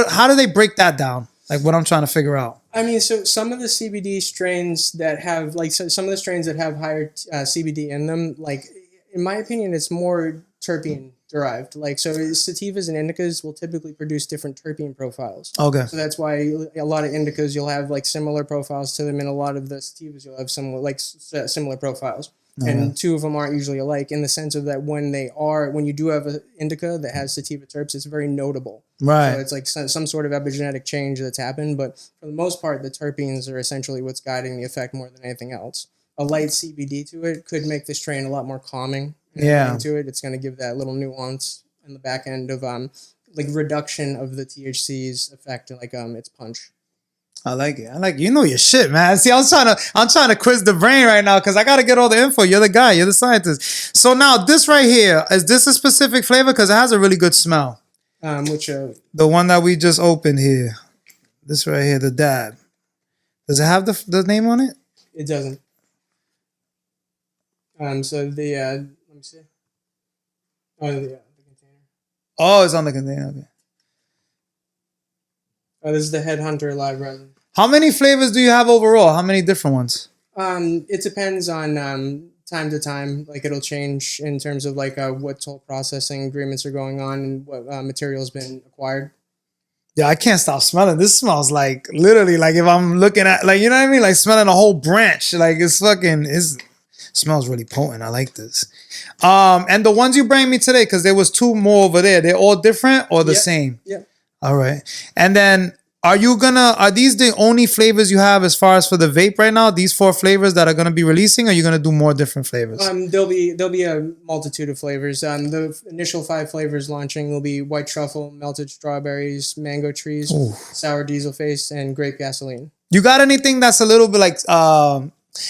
how do they break that down? Like what I'm trying to figure out. I mean, so some of the CBD strains that have some of the strains that have higher CBD in them, like in my opinion, it's more terpene derived. Like, so sativas and indicas will typically produce different terpene profiles. Okay. So that's why a lot of indicas, you'll have like similar profiles to them, and a lot of the sativas, you'll have similar profiles. Mm-hmm. And two of them aren't usually alike in the sense of that when you do have an indica that has sativa terps, it's very notable. Right. So it's like some sort of epigenetic change that's happened, but for the most part, the terpenes are essentially what's guiding the effect more than anything else. A light CBD to it could make the strain a lot more calming. To it, it's going to give that little nuance in the back end of like reduction of the THC's effect, like its punch. I like it. You know your shit, man. See, I'm trying to quiz the brain right now because I got to get all the info. You're the guy. You're the scientist. So now this right here, is this a specific flavor? Because it has a really good smell. The one that we just opened here. This right here, the dab. Does it have the name on it? It doesn't. So the let me see. Oh, the container. Oh, it's on the container. Okay. Oh, this is the Headhunter live resin. How many flavors do you have overall? How many different ones? It depends on time to time. Like it'll change in terms of like what toll processing agreements are going on and what material has been acquired. Yeah, I can't stop smelling. This smells like literally like if I'm looking at, like, you know what I mean? Like smelling a whole branch. Like it smells really potent. I like this. And the ones you bring me today, because there was two more over there, they're all different or the same? Yeah. All right. And then are these the only flavors you have as far as for the vape right now? These 4 flavors that are going to be releasing, or are you going to do more different flavors? There'll be a multitude of flavors. The initial 5 flavors launching will be white truffle, melted strawberries, mango trees, sour diesel face, and grape gasoline. You got anything that's a little bit like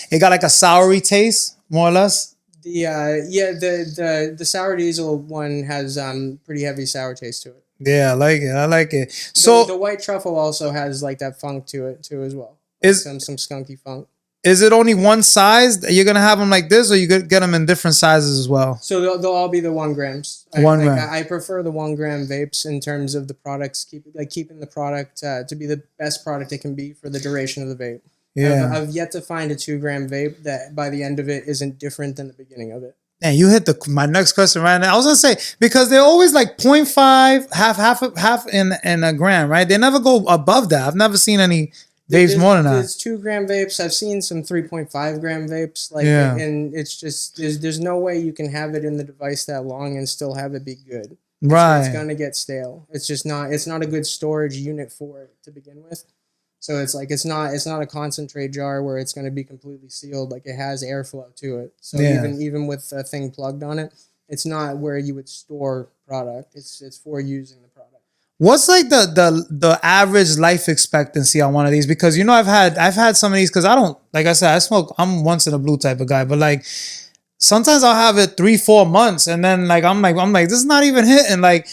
it got like a soury taste, more or less? The sour diesel one has pretty heavy sour taste to it. Yeah, I like it. So the white truffle also has like that funk to it too as well. Some skunky funk. is it only one size? You're gonna have them like this, or you get them in different sizes as well? So they'll all be the 1 grams. 1 gram. I prefer the 1 gram vapes in terms of the products, keeping the product to be the best product it can be for the duration of the vape. Yeah. I've yet to find a 2 gram vape that by the end of it isn't different than the beginning of it. And you hit my next question right now. I was gonna say, because they're always like 0.5, half in a gram, right? They never go above that. I've never seen any vapes more than that. There's 2 gram vapes. I've seen some 3.5 gram vapes. And it's just there's no way you can have it in the device that long and still have it be good. Right. It's gonna get stale. It's just not. It's not a good storage unit for it to begin with. So it's like it's not a concentrate jar where it's going to be completely sealed. Like it has airflow to it. So even with a thing plugged on it, it's not where you would store product. It's for using the product. What's like the average life expectancy on one of these? Because I've had some of these, because I don't, like I said, I'm once in a blue type of guy, but like sometimes I'll have it 3-4 months and then like I'm like this is not even hitting. Like,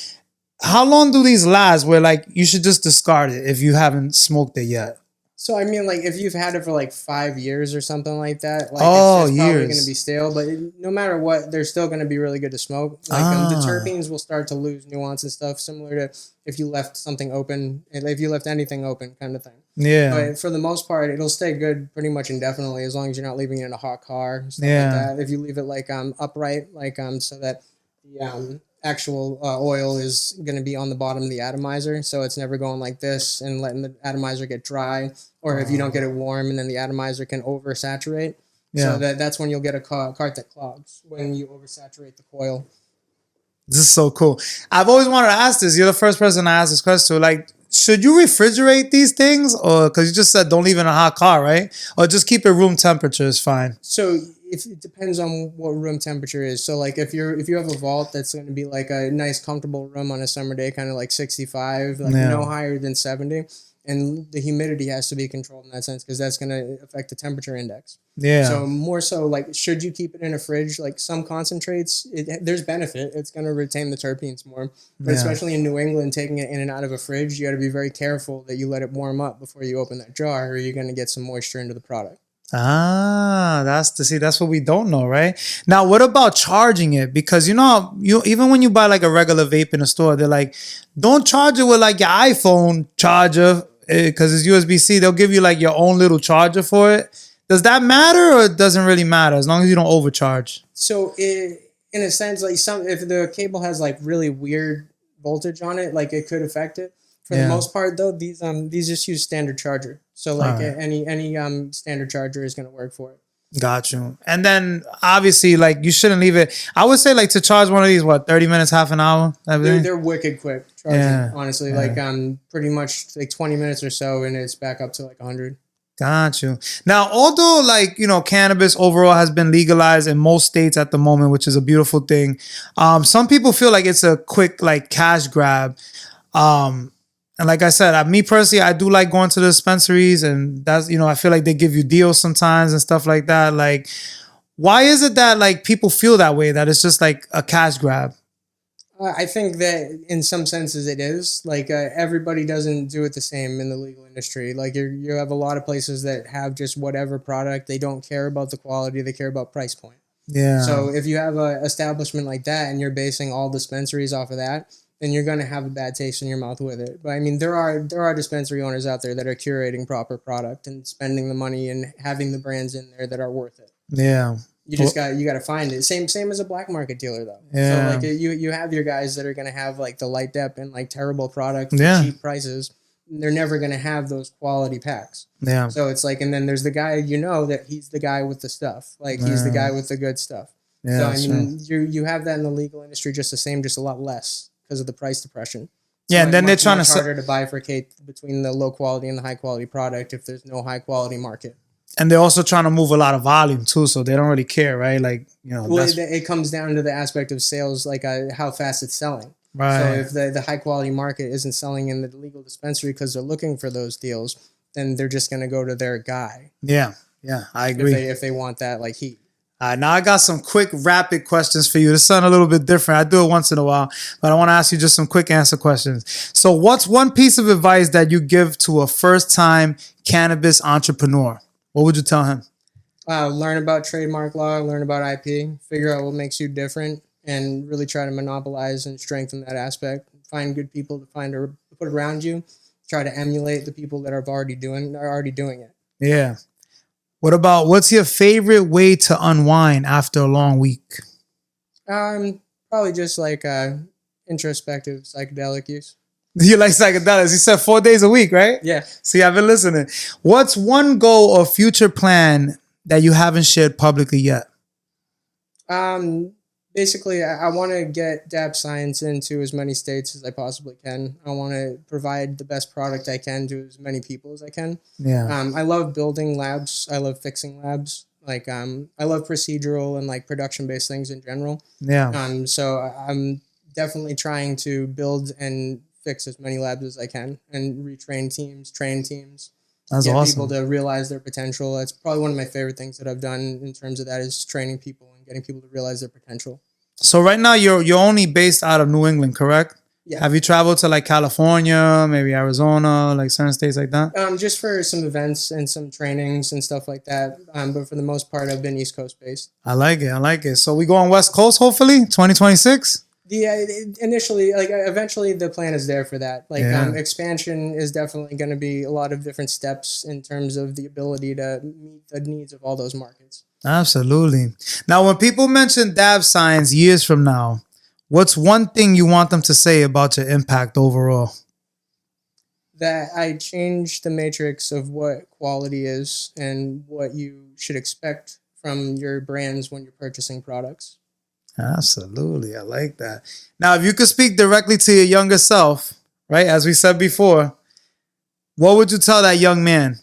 how long do these last where like you should just discard it if you haven't smoked it yet? So I mean, like if you've had it for like 5 years or something like that, like it's probably going to be stale. But no matter what, they're still going to be really good to smoke. Like the terpenes will start to lose nuance and stuff, similar to if you left something open, if you left anything open, kind of thing. Yeah. But for the most part, it'll stay good pretty much indefinitely as long as you're not leaving it in a hot car, stuff like that. If you leave it like upright, like so that the actual oil is going to be on the bottom of the atomizer, so it's never going like this and letting the atomizer get dry, or if you don't get it warm and then the atomizer can oversaturate. So that's when you'll get a cart that clogs, when you oversaturate the coil. This is so cool. I've always wanted to ask this. You're the first person to ask this question. Like, should you refrigerate these things, or because you just said don't leave it in a hot car, right? Or just keep it room temperature is fine. So if it depends on what room temperature is. So like if you have a vault that's going to be like a nice comfortable room on a summer day, kind of like 65, like no higher than 70, and the humidity has to be controlled in that sense because that's going to affect the temperature index. Yeah. So more so like, should you keep it in a fridge? Like some concentrates, there's benefit. It's going to retain the terpenes more. But especially in New England, taking it in and out of a fridge, you got to be very careful that you let it warm up before you open that jar, or you're going to get some moisture into the product. That's what we don't know, right? Now, what about charging it? Because you even when you buy like a regular vape in a store, they're like, don't charge it with like your iPhone charger because it's USB-C. They'll give you like your own little charger for it. Does that matter, or it doesn't really matter as long as you don't overcharge? So in a sense, like if the cable has like really weird voltage on it, like it could affect it. For the most part, though, these just use standard charger. So like any standard charger is going to work for it. Got you. And then obviously, like you shouldn't leave it. I would say like to charge one of these, 30 minutes, half an hour? They're wicked quick charging, honestly. Like pretty much like 20 minutes or so, and it's back up to like 100. Got you. Now, although like, cannabis overall has been legalized in most states at the moment, which is a beautiful thing. Some people feel like it's a quick like cash grab. And like I said, me personally, I do like going to the dispensaries, and that's, I feel like they give you deals sometimes and stuff like that. Like, why is it that like people feel that way, that it's just like a cash grab? I think that in some senses it is. Like everybody doesn't do it the same in the legal industry. Like you have a lot of places that have just whatever product. They don't care about the quality. They care about price point. Yeah. So if you have an establishment like that and you're basing all dispensaries off of that, then you're going to have a bad taste in your mouth with it. But I mean, there are dispensary owners out there that are curating proper product and spending the money and having the brands in there that are worth it. Yeah. You just got to find it. Same as a black market dealer though. Yeah. So like you have your guys that are going to have like the light dep and like terrible product for cheap prices. They're never going to have those quality packs. Yeah. So it's like, and then there's the guy, that he's the guy with the stuff. Like he's the guy with the good stuff. Yeah. So I mean, you have that in the legal industry just the same, just a lot less because of the price depression. Yeah, and then they're trying to harder to bifurcate between the low quality and the high quality product if there's no high quality market. And they're also trying to move a lot of volume too, so they don't really care, right? Like, well, it comes down to the aspect of sales, like how fast it's selling. Right. So if the high quality market isn't selling in the legal dispensary because they're looking for those deals, then they're just going to go to their guy. Yeah, I agree. If they want that like heat. Now I got some quick, rapid questions for you. This sounds a little bit different. I do it once in a while, but I want to ask you just some quick answer questions. So what's one piece of advice that you give to a first-time cannabis entrepreneur? What would you tell him? Learn about trademark law, learn about IP, figure out what makes you different, and really try to monopolize and strengthen that aspect. Find good people to put around you. Try to emulate the people that are already doing it. Yeah. What's your favorite way to unwind after a long week? Probably just like introspective psychedelic use. You like psychedelics? You said 4 days a week, right? Yeah. See, I've been listening. What's one goal or future plan that you haven't shared publicly yet? Basically, I want to get dab science into as many states as I possibly can. I want to provide the best product I can to as many people as I can. Yeah. I love building labs. I love fixing labs. Like, I love procedural and like production-based things in general. Yeah. So I'm definitely trying to build and fix as many labs as I can and retrain teams, train teams. That's get awesome. people to realize their potential. That's probably one of my favorite things that I've done in terms of that is training people and getting people to realize their potential. So right now you're only based out of New England, correct? Yeah. Have you traveled to like California, maybe Arizona, like certain states like that? Just for some events and some trainings and stuff like that. But for the most part, I've been East Coast based. I like it. So we go on West Coast, hopefully, 2026? Initially, like eventually the plan is there for that. Like expansion is definitely going to be a lot of different steps in terms of the ability to meet the needs of all those markets. Absolutely. Now, when people mention dab science years from now, what's one thing you want them to say about your impact overall? That I changed the matrix of what quality is and what you should expect from your brands when you're purchasing products. Absolutely. I like that. Now, if you could speak directly to your younger self, right, as we said before, what would you tell that young man?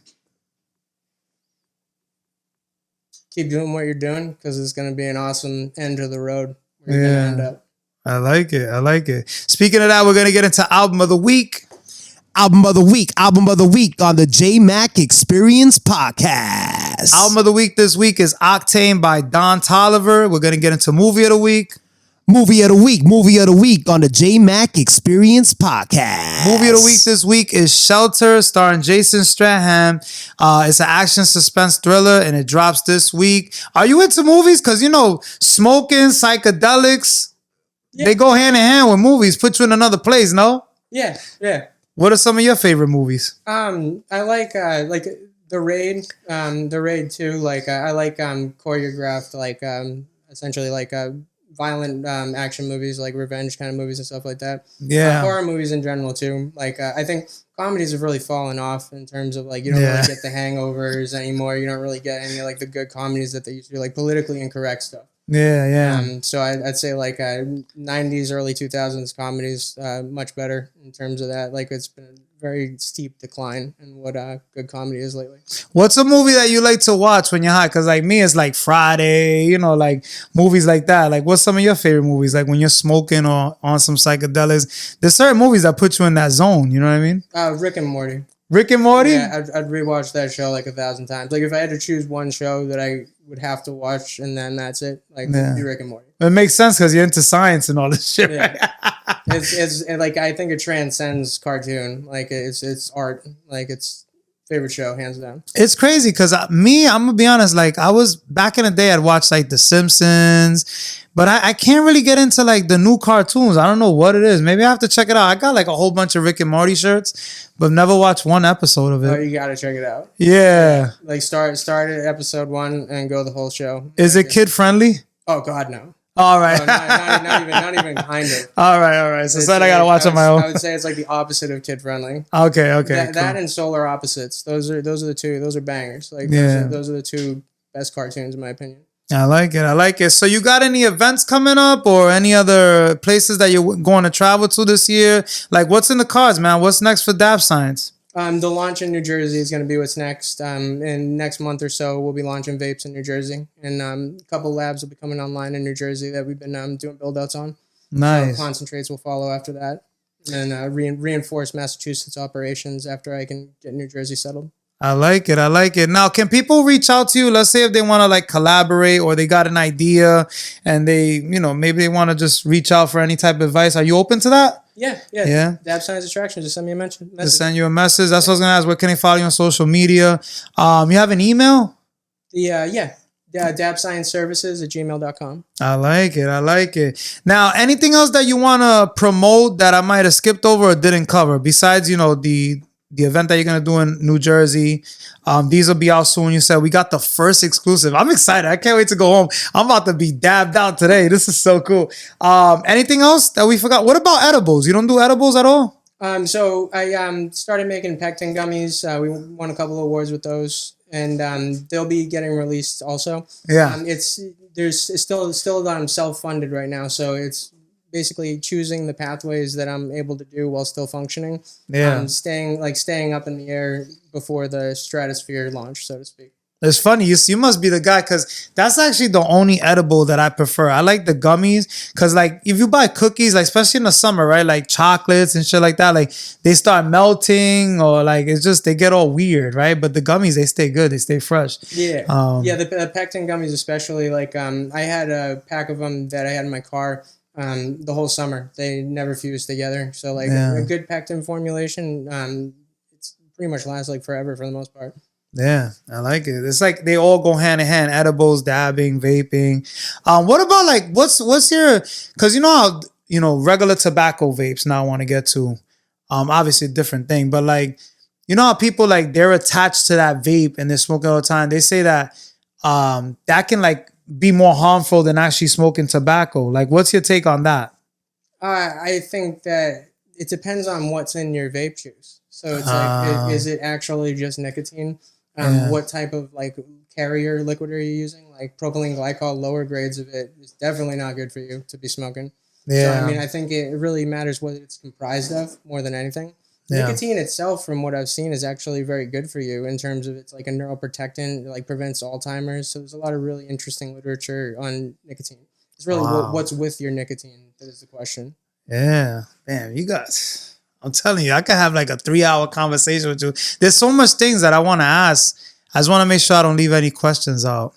Keep doing what you're doing because it's going to be an awesome end to the road where you're going to end up. I like it. Speaking of that, we're going to get into Album of the Week. Album of the week on the Jmack Experience Podcast. Album of the Week this week is Octane by Don Toliver. We're going to get into Movie of the Week. Movie of the week on the Jmack Experience Podcast. Movie of the week this week is Shelter, starring Jason Stratham. It's an action suspense thriller, and it drops this week. Are you into movies? Because, you know, smoking, psychedelics, they go hand in hand with movies. Put you in another place, no? Yeah. What are some of your favorite movies? I like The Raid. The Raid too. Like I like choreographed, like essentially like violent action movies, like revenge kind of movies and stuff like that. Yeah. Horror movies in general too. Like I think comedies have really fallen off in terms of like you don't really get the Hangovers anymore. You don't really get any like the good comedies that they used to do, like politically incorrect stuff. Yeah. So I'd say like 90s, early 2000s comedies much better in terms of that. Like it's been a very steep decline in what good comedy is lately. What's a movie that you like to watch when you're high? Because like me, it's like Friday, you know, like movies like that. Like what's some of your favorite movies? Like when you're smoking or on some psychedelics, there's certain movies that put you in that zone. You know what I mean? Rick and Morty. Rick and Morty? Yeah, I'd rewatch that show like 1,000 times. Like if I had to choose one show that I would have to watch and then that's it, like it'd be Rick and Morty. It makes sense because you're into science and all this shit. Yeah. Right? It's like I think it transcends cartoon. Like it's art. Like it's favorite show hands down. It's crazy because I'm gonna be honest. Like I was back in the day, I'd watch like The Simpsons, but I can't really get into like the new cartoons. I don't know what it is. Maybe I have to check it out. I got like a whole bunch of Rick and Morty shirts, but never watched one episode of it. Oh, you gotta check it out. Yeah. Like start at episode 1 and go the whole show. Is it kid friendly? Oh God, no. All right. Oh, not even kind of. All right. So said I gotta watch on my own. I would say it's like the opposite of kid friendly. Okay. That and Solar Opposites. Those are the two. Those are bangers. Like those are the two best cartoons in my opinion. I like it. So you got any events coming up or any other places that you're going to travel to this year? Like what's in the cards, man? What's next for Dab Science? The launch in New Jersey is going to be what's next. In next month or so, we'll be launching Vapes in New Jersey. And a couple labs will be coming online in New Jersey that we've been doing build-outs on. Nice. So concentrates will follow after that. And reinforce Massachusetts operations after I can get New Jersey settled. I like it. Now, can people reach out to you? Let's say if they want to like collaborate or they got an idea and they, you know, maybe they want to just reach out for any type of advice. Are you open to that? Yeah. Dab Science Attraction. Just send me a message. Just send you a message. That's what I was going to ask. Where can they follow you on social media? You have an email? dabscienceservices@gmail.com. I like it. I like it. Now, anything else that you want to promote that I might have skipped over or didn't cover besides, the event that you're going to do in New Jersey? These will be out soon. You said we got the first exclusive. I'm excited. I can't wait to go home. I'm about to be dabbed out today. This is so cool. Anything else that we forgot? What about edibles? You don't do edibles at all? So I started making pectin gummies. We won a couple of awards with those, and they'll be getting released also. Yeah. It's still self-funded right now, so it's basically choosing the pathways that I'm able to do while still functioning. Yeah. Staying up in the air before the stratosphere launch, so to speak. It's funny. You must be the guy because that's actually the only edible that I prefer. I like the gummies because, like, if you buy cookies, like, especially in the summer, right? Like chocolates and shit like that, like, they start melting or, like, it's just, they get all weird, right? But the gummies, they stay good. They stay fresh. Yeah. The pectin gummies especially, like, I had a pack of them that I had in my car the whole summer. They never fused together. So, like, a good pectin formulation, it's pretty much lasts, like, forever for the most part. Yeah, I like it. It's like they all go hand in hand: edibles, dabbing, vaping. What about like what's your? Because you know how regular tobacco vapes. Now I want to get to, obviously a different thing, but like you know how people like they're attached to that vape and they're smoking all the time. They say that that can like be more harmful than actually smoking tobacco. Like, what's your take on that? I think that it depends on what's in your vape juice. So it's like, is it actually just nicotine? What type of like carrier liquid are you using? Like propylene glycol, lower grades of it is definitely not good for you to be smoking. Yeah. So, I mean, I think it really matters what it's comprised of more than anything. Yeah. Nicotine itself, from what I've seen, is actually very good for you in terms of it's like a neuroprotectant, it like prevents Alzheimer's. So there's a lot of really interesting literature on nicotine. It's really what's with your nicotine that is the question. Yeah. Damn, you guys. I'm telling you, I could have like a 3-hour conversation with you. There's so much things that I want to ask. I just want to make sure I don't leave any questions out.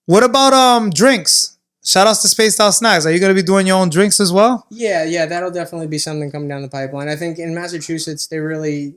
What about drinks? Shout outs to Spaced Out Snacks. Are you going to be doing your own drinks as well? Yeah, that'll definitely be something coming down the pipeline. I think in Massachusetts, they really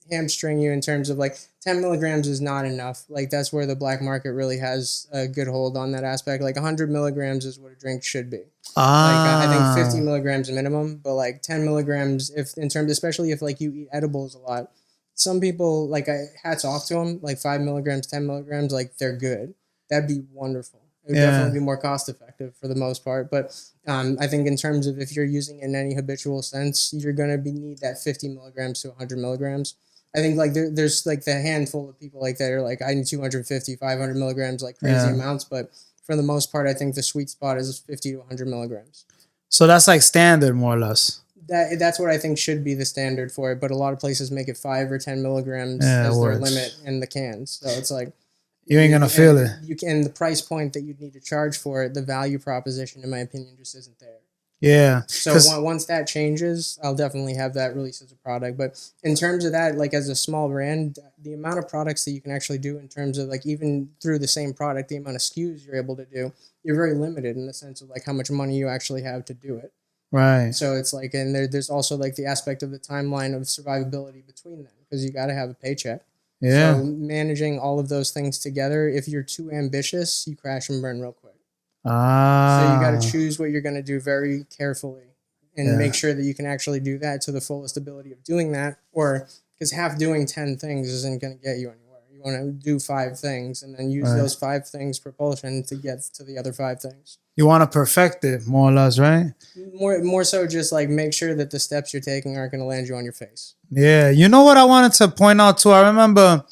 hamstring you in terms of like 10 milligrams is not enough. Like that's where the black market really has a good hold on that aspect. Like 100 milligrams is what a drink should be. Like I think 50 milligrams minimum, but like 10 milligrams especially if like you eat edibles a lot. Some people like hats off to them, like 5 milligrams, 10 milligrams, like they're good. That'd be wonderful. It would definitely be more cost effective for the most part. But I think in terms of if you're using it in any habitual sense, you're going to need that 50 milligrams to 100 milligrams. I think like there's like the handful of people like that are like, I need 250, 500 milligrams, like crazy amounts. But for the most part, I think the sweet spot is 50 to 100 milligrams. So that's like standard more or less. That's what I think should be the standard for it. But a lot of places make it 5 or 10 milligrams as their limit in the cans. So it's like, you ain't gonna feel it. The price point that you'd need to charge for it, the value proposition, in my opinion, just isn't there. Yeah. So once that changes, I'll definitely have that released as a product. But in terms of that, like as a small brand, the amount of products that you can actually do in terms of like even through the same product, the amount of SKUs you're able to do, you're very limited in the sense of like how much money you actually have to do it. Right. So it's like, and there's also like the aspect of the timeline of survivability between them because you got to have a paycheck. Yeah. So managing all of those things together, if you're too ambitious, you crash and burn real quick. So you got to choose what you're going to do very carefully and make sure that you can actually do that to the fullest ability of doing that. Or because half doing 10 things isn't going to get you anywhere. You want to do 5 things and then use those 5 things propulsion to get to the other 5 things. You want to perfect it more or less, right? More so just like make sure that the steps you're taking aren't going to land you on your face. Yeah. You know what I wanted to point out too? I remember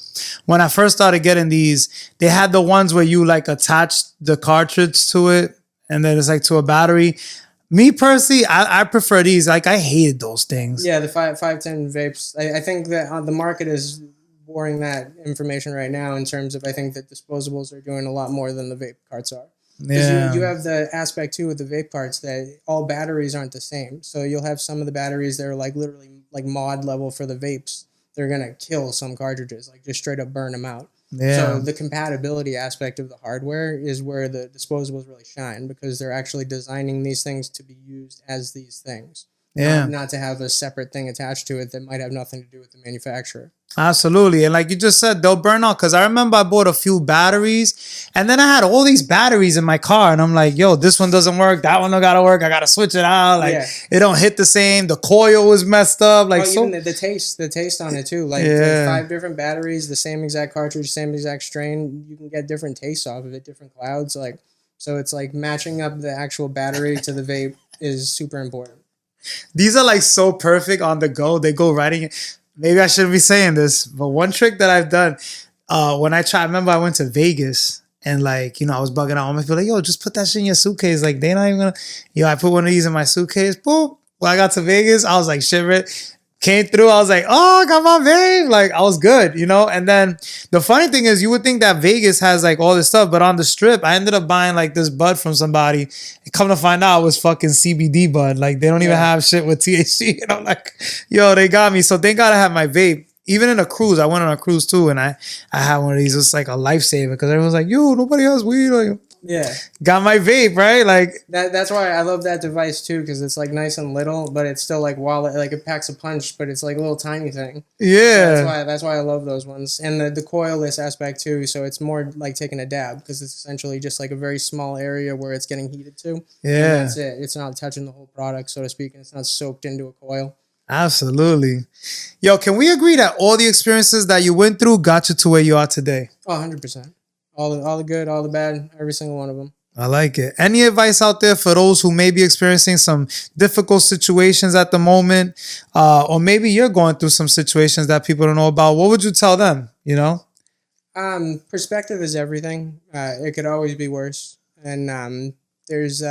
when I first started getting these, they had the ones where you like attach the cartridge to it and then it's like to a battery. Me personally, I prefer these. Like I hated those things. Yeah, the 510 vapes. I think that the market is boring that information right now in terms of I think that disposables are doing a lot more than the vape carts are. Because you have the aspect too with the vape carts that all batteries aren't the same. So you'll have some of the batteries that are like literally like mod level for the vapes. They're going to kill some cartridges, like just straight up burn them out. So the compatibility aspect of the hardware is where the disposables really shine because they're actually designing these things to be used as these things. Not to have a separate thing attached to it that might have nothing to do with the manufacturer. Absolutely. And like you just said, they'll burn out. Cause I remember I bought a few batteries and then I had all these batteries in my car. And I'm like, yo, this one doesn't work. That one don't gotta work. I gotta switch it out. Like it don't hit the same. The coil was messed up. Like even the taste on it too. Like there's 5 different batteries, the same exact cartridge, same exact strain. You can get different tastes off of it, different clouds. Like, so it's like matching up the actual battery to the vape is super important. These are like so perfect on the go. They go right in. Maybe I shouldn't be saying this, but one trick that I've done when I remember I went to Vegas and like, I was bugging out. I'm gonna be like, yo, just put that shit in your suitcase. Like, they not even gonna, I put one of these in my suitcase. Boom. When I got to Vegas, I was like, shivering. Came through, I was like, oh, I got my vape. Like, I was good, And then the funny thing is, you would think that Vegas has like all this stuff, but on the strip, I ended up buying like this bud from somebody. And come to find out, it was fucking CBD bud. Like, they don't even have shit with THC. And I'm like, yo, they got me. So thank God I have my vape. Even in a cruise, I went on a cruise too, and I had one of these. It's like a lifesaver because everyone's like, yo, nobody has weed. Like, got my vape, right? Like that's why I love that device too, because it's like nice and little, but it's still like wallet, like it packs a punch, but it's like a little tiny thing. Yeah, so that's why I love those ones, and the coilless aspect too. So it's more like taking a dab because it's essentially just like a very small area where it's getting heated to. Yeah, and that's it. It's not touching the whole product, so to speak, and it's not soaked into a coil. Absolutely. Yo, can we agree that all the experiences that you went through got you to where you are today? Oh, 100%. All the good, all the bad, every single one of them. I like it. Any advice out there for those who may be experiencing some difficult situations at the moment, or maybe you're going through some situations that people don't know about? What would you tell them? Perspective is everything. It could always be worse, and there's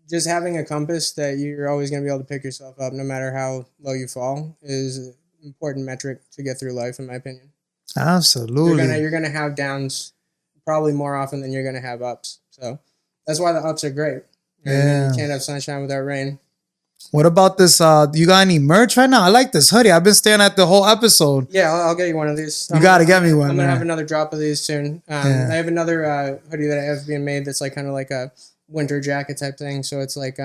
just having a compass that you're always going to be able to pick yourself up, no matter how low you fall, is an important metric to get through life, in my opinion. Absolutely. You're gonna have downs probably more often than you're gonna have ups. So that's why the ups are great. Yeah. You can't have sunshine without rain. What about this? You got any merch right now? I like this hoodie. I've been staring at the whole episode. Yeah, I'll get you one of these. You got to get me one. I'm going to have another drop of these soon. I have another hoodie that I have being made that's like kind of like a winter jacket type thing. So it's like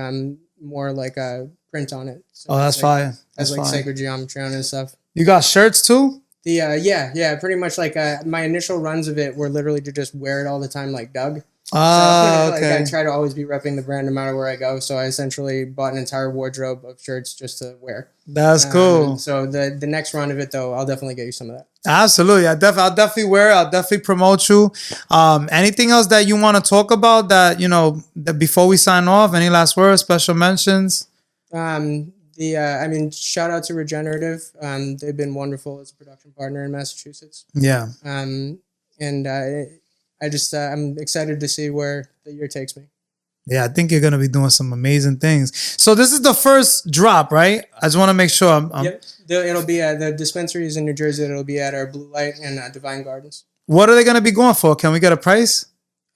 more like a print on it. So that's fire. Has like sacred geometry on it and stuff. You got shirts too? Pretty much like my initial runs of it were literally to just wear it all the time like Doug. Okay. I try to always be repping the brand no matter where I go. So I essentially bought an entire wardrobe of shirts just to wear. That's cool. So the next run of it though, I'll definitely get you some of that. Absolutely. I'll definitely wear it. I'll definitely promote you. Anything else that you want to talk about that before we sign off? Any last words, special mentions? Shout out to Regenerative. They've been wonderful as a production partner in Massachusetts. Yeah. I'm excited to see where the year takes me. Yeah, I think you're going to be doing some amazing things. So this is the first drop, right? I just want to make sure. Yep. It'll be at the dispensaries in New Jersey. It'll be at our Blue Light and Divine Gardens. What are they going to be going for? Can we get a price?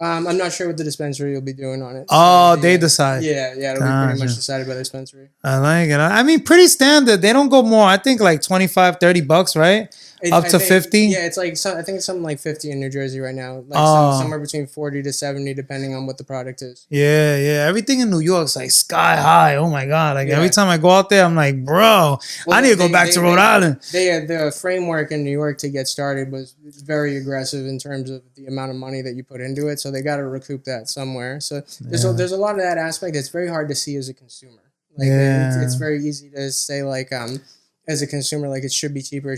I'm not sure what the dispensary will be doing on it. Oh, they decide. Yeah, it'll be pretty much decided by the dispensary. I like it. I mean, pretty standard. They don't go more. I think like $25-$30, right? Up to 50? Yeah, it's like I think it's something like 50 in New Jersey right now. Like somewhere between 40 to 70 depending on what the product is. Yeah. Everything in New York's like sky high. Oh my God. Like every time I go out there, I'm like, bro, I need to go back to Rhode Island. The framework in New York to get started was very aggressive in terms of the amount of money that you put into it. So they got to recoup that somewhere. So there's a lot of that aspect. It's very hard to see as a consumer. Like it's very easy to say like, as a consumer, like it should be cheaper.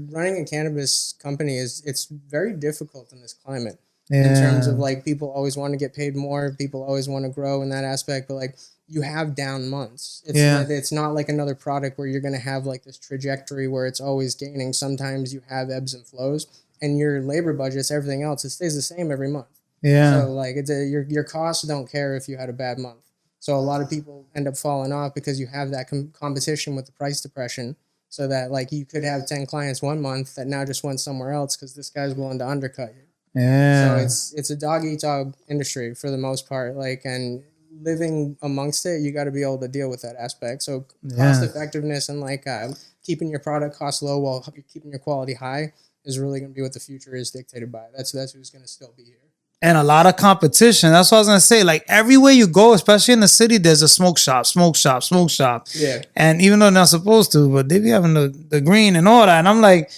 Running a cannabis company it's very difficult in this climate in terms of like people always want to get paid more. People always want to grow in that aspect, but like you have down months. It's not like another product where you're going to have like this trajectory where it's always gaining. Sometimes you have ebbs and flows, and your labor budgets, everything else, it stays the same every month. Yeah. So like your costs don't care if you had a bad month. So a lot of people end up falling off because you have that competition with the price depression. So that like you could have 10 clients one month that now just went somewhere else because this guy's willing to undercut you. Yeah. So it's a dog eat dog industry for the most part. Like, and living amongst it, you got to be able to deal with that aspect. So cost effectiveness and like keeping your product costs low while keeping your quality high is really going to be what the future is dictated by. That's who's going to still be here. and a lot of competition. That's what I was gonna say. Like everywhere you go, especially in the city, there's a smoke shop. Yeah. And even though they're not supposed to, but they be having the green and all that. And I'm like,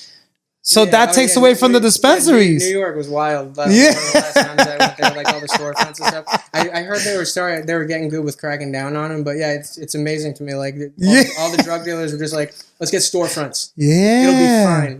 so that takes away from the dispensaries. New York was wild. Yeah. One of the last times I went there, like all the storefronts and stuff. I heard they were getting good with cracking down on them, but yeah, it's amazing to me. Like all the drug dealers are just like, let's get storefronts. Yeah, it'll be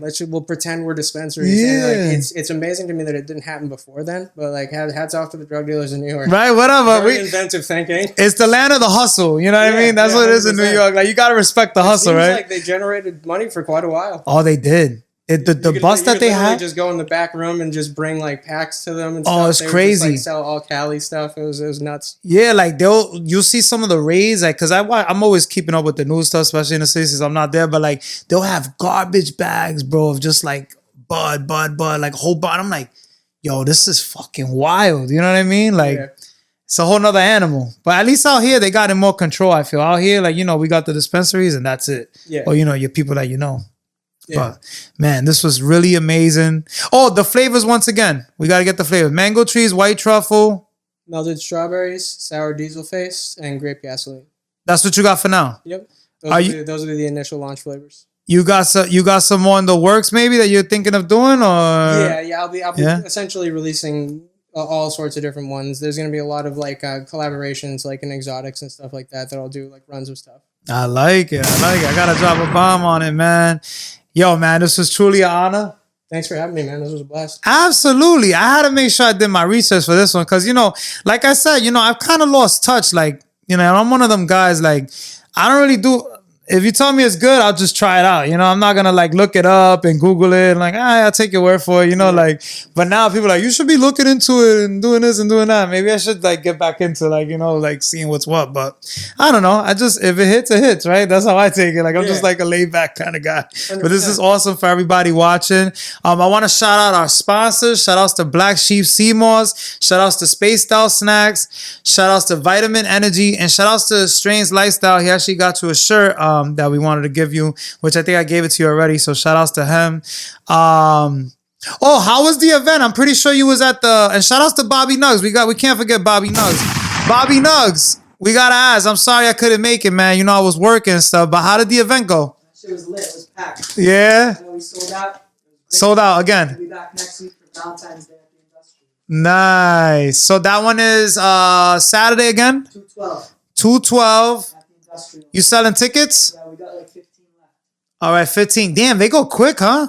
fine. We'll pretend we're dispensaries. Yeah. And like, it's amazing to me that it didn't happen before then. But like, hats off to the drug dealers in New York. Right, whatever. Very inventive thinking. It's the land of the hustle. You know what I mean? That's what it is in New 100%. York. Like you gotta respect the hustle, right? Like they generated money for quite a while. Oh, they did. The bus that they had, just go in the back room and just bring like packs to them and stuff. Oh, it's crazy. Would just, like, sell all Cali stuff. It was nuts. Yeah, like you'll see some of the raids, like, cause I'm always keeping up with the news stuff, especially in the city since I'm not there. But like they'll have garbage bags, bro, of just like bud, like a whole bud. I'm like, yo, this is fucking wild. You know what I mean? Like it's a whole nother animal. But at least out here they got in more control. I feel out here, like we got the dispensaries and that's it. Yeah. Or your people that Yeah. But man, this was really amazing. Oh, the flavors once again. We got to get the flavors. Mango trees, white truffle. Melted strawberries, sour diesel face, and grape gasoline. That's what you got for now? Yep. Those will be the initial launch flavors. You got some more in the works maybe that you're thinking of doing? Or I'll be essentially releasing all sorts of different ones. There's going to be a lot of like collaborations like in exotics and stuff like that I'll do like runs of stuff. I like it. I got to drop a bomb on it, man. Yo, man, this was truly an honor. Thanks for having me, man. This was a blast. Absolutely. I had to make sure I did my research for this one because, like I said, I've kind of lost touch. Like, I'm one of them guys, like, I don't really do... If you tell me it's good, I'll just try it out. I'm not going to, like, look it up and Google it. And, like, I'll take your word for it, like... But now people are like, you should be looking into it and doing this and doing that. Maybe I should, like, get back into, like, like, seeing what's what. But I don't know. If it hits, it hits, right? That's how I take it. Like, I'm just, like, a laid-back kind of guy. 100%. But this is awesome for everybody watching. I want to shout out our sponsors. Shout outs to Black Sheep Seymour's. Shout outs to Spaced Out Snacks. Shout outs to Vitamin Energy. And shout outs to Strange Lifestyle. He actually got you a shirt, that we wanted to give you, which I think I gave it to you already. So shout outs to him. Oh, how was the event? I'm pretty sure you was at and shout outs to Bobby Nugs. We can't forget Bobby Nugs. Bobby Nugs, we gotta ask. I'm sorry I couldn't make it, man. I was working and stuff, but how did the event go? That shit was lit. It was packed. Yeah. We sold out. Sold out again. We'll be back next week for Valentine's Day at the Industry. Nice. So that one is Saturday again? 2/12. 2/12. At the Industrial. You selling tickets? Yeah, we got like 15 left. All right, 15. Damn, they go quick, huh? Yeah,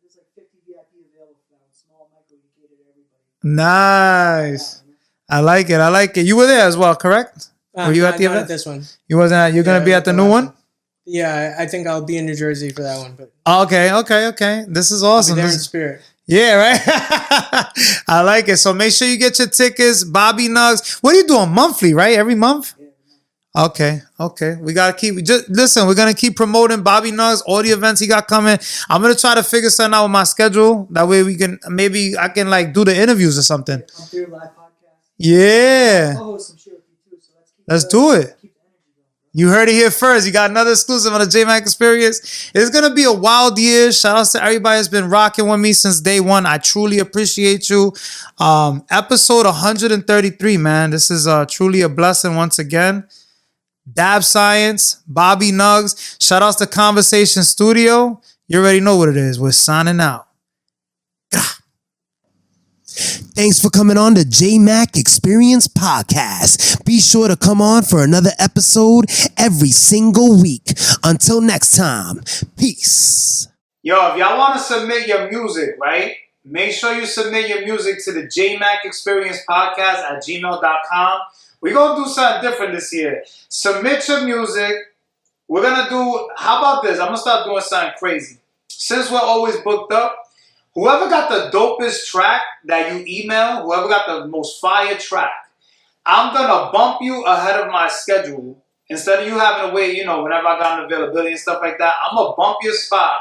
there's like 50 VIP available for that one. Small micro, you cater to everybody. Nice. I like it. You were there as well, correct? Were you at the event? At this one. You wasn't at, you're going to be at the new one? Yeah, I think I'll be in New Jersey for that one. But Okay. This is awesome. I'll be there in spirit. Yeah, right? I like it. So make sure you get your tickets. Bobby Nugs. What are you doing? Monthly, right? Every month? Okay. We got to listen, we're going to keep promoting Bobby Nugs, all the events he got coming. I'm going to try to figure something out with my schedule. That way maybe I can like do the interviews or something. Come through live podcast. Yeah. I'll host some shit with you too. So let's do it. You heard it here first. You got another exclusive on the JMack Experience. It's going to be a wild year. Shout outs to everybody that's been rocking with me since day one. I truly appreciate you. Episode 133, man. This is truly a blessing once again. Dab Science, Bobby Nugs. Shout outs to Conversation Studio. You already know what it is. We're signing out. Thanks for coming on the Jmack Experience Podcast. Be sure to come on for another episode every single week. Until next time, peace. Yo, if y'all want to submit your music, right? Make sure you submit your music to the JMackExperiencePodcast@gmail.com. We're going to do something different this year. Submit your music. We're going to do, how about this? I'm going to start doing something crazy. Since we're always booked up, whoever got the dopest track that you email, whoever got the most fire track, I'm going to bump you ahead of my schedule. Instead of you having to wait, whenever I got an availability and stuff like that, I'm going to bump your spot.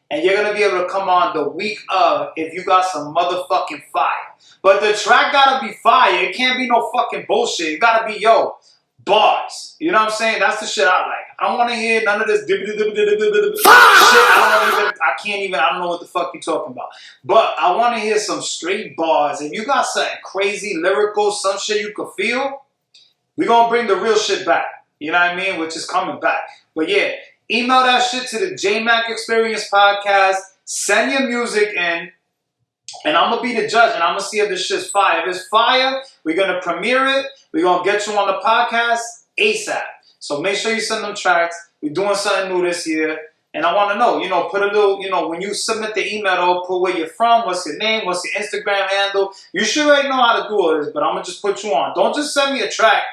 And you're going to be able to come on the week of if you got some motherfucking fire. But the track got to be fire. It can't be no fucking bullshit. It got to be, bars. You know what I'm saying? That's the shit I like. I don't want to hear none of this shit. I don't know what the fuck you talking about. But I want to hear some straight bars. If you got something crazy, lyrical, some shit you can feel, we gonna bring the real shit back. You know what I mean? Which is coming back. But yeah, email that shit to the Jmack Experience Podcast. Send your music in. And I'm going to be the judge, and I'm going to see if this shit's fire. If it's fire, we're going to premiere it. We're going to get you on the podcast ASAP. So make sure you send them tracks. We're doing something new this year. And I want to know, put a little, when you submit the email, though, put where you're from, what's your name, what's your Instagram handle. You should already know how to do all this, but I'm going to just put you on. Don't just send me a track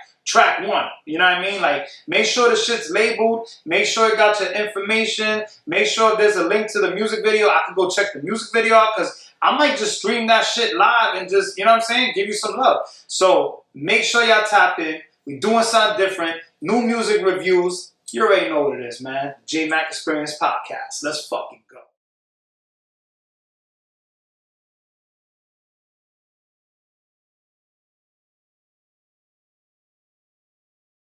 one. You know what I mean? Like, make sure the shit's labeled. Make sure it got your information. Make sure there's a link to the music video. I can go check the music video out because I might just stream that shit live and just, you know what I'm saying, give you some love. So make sure y'all tap in. We doing something different. New music reviews. You already know what it is, man. Jmack Experience Podcast. Let's fucking go.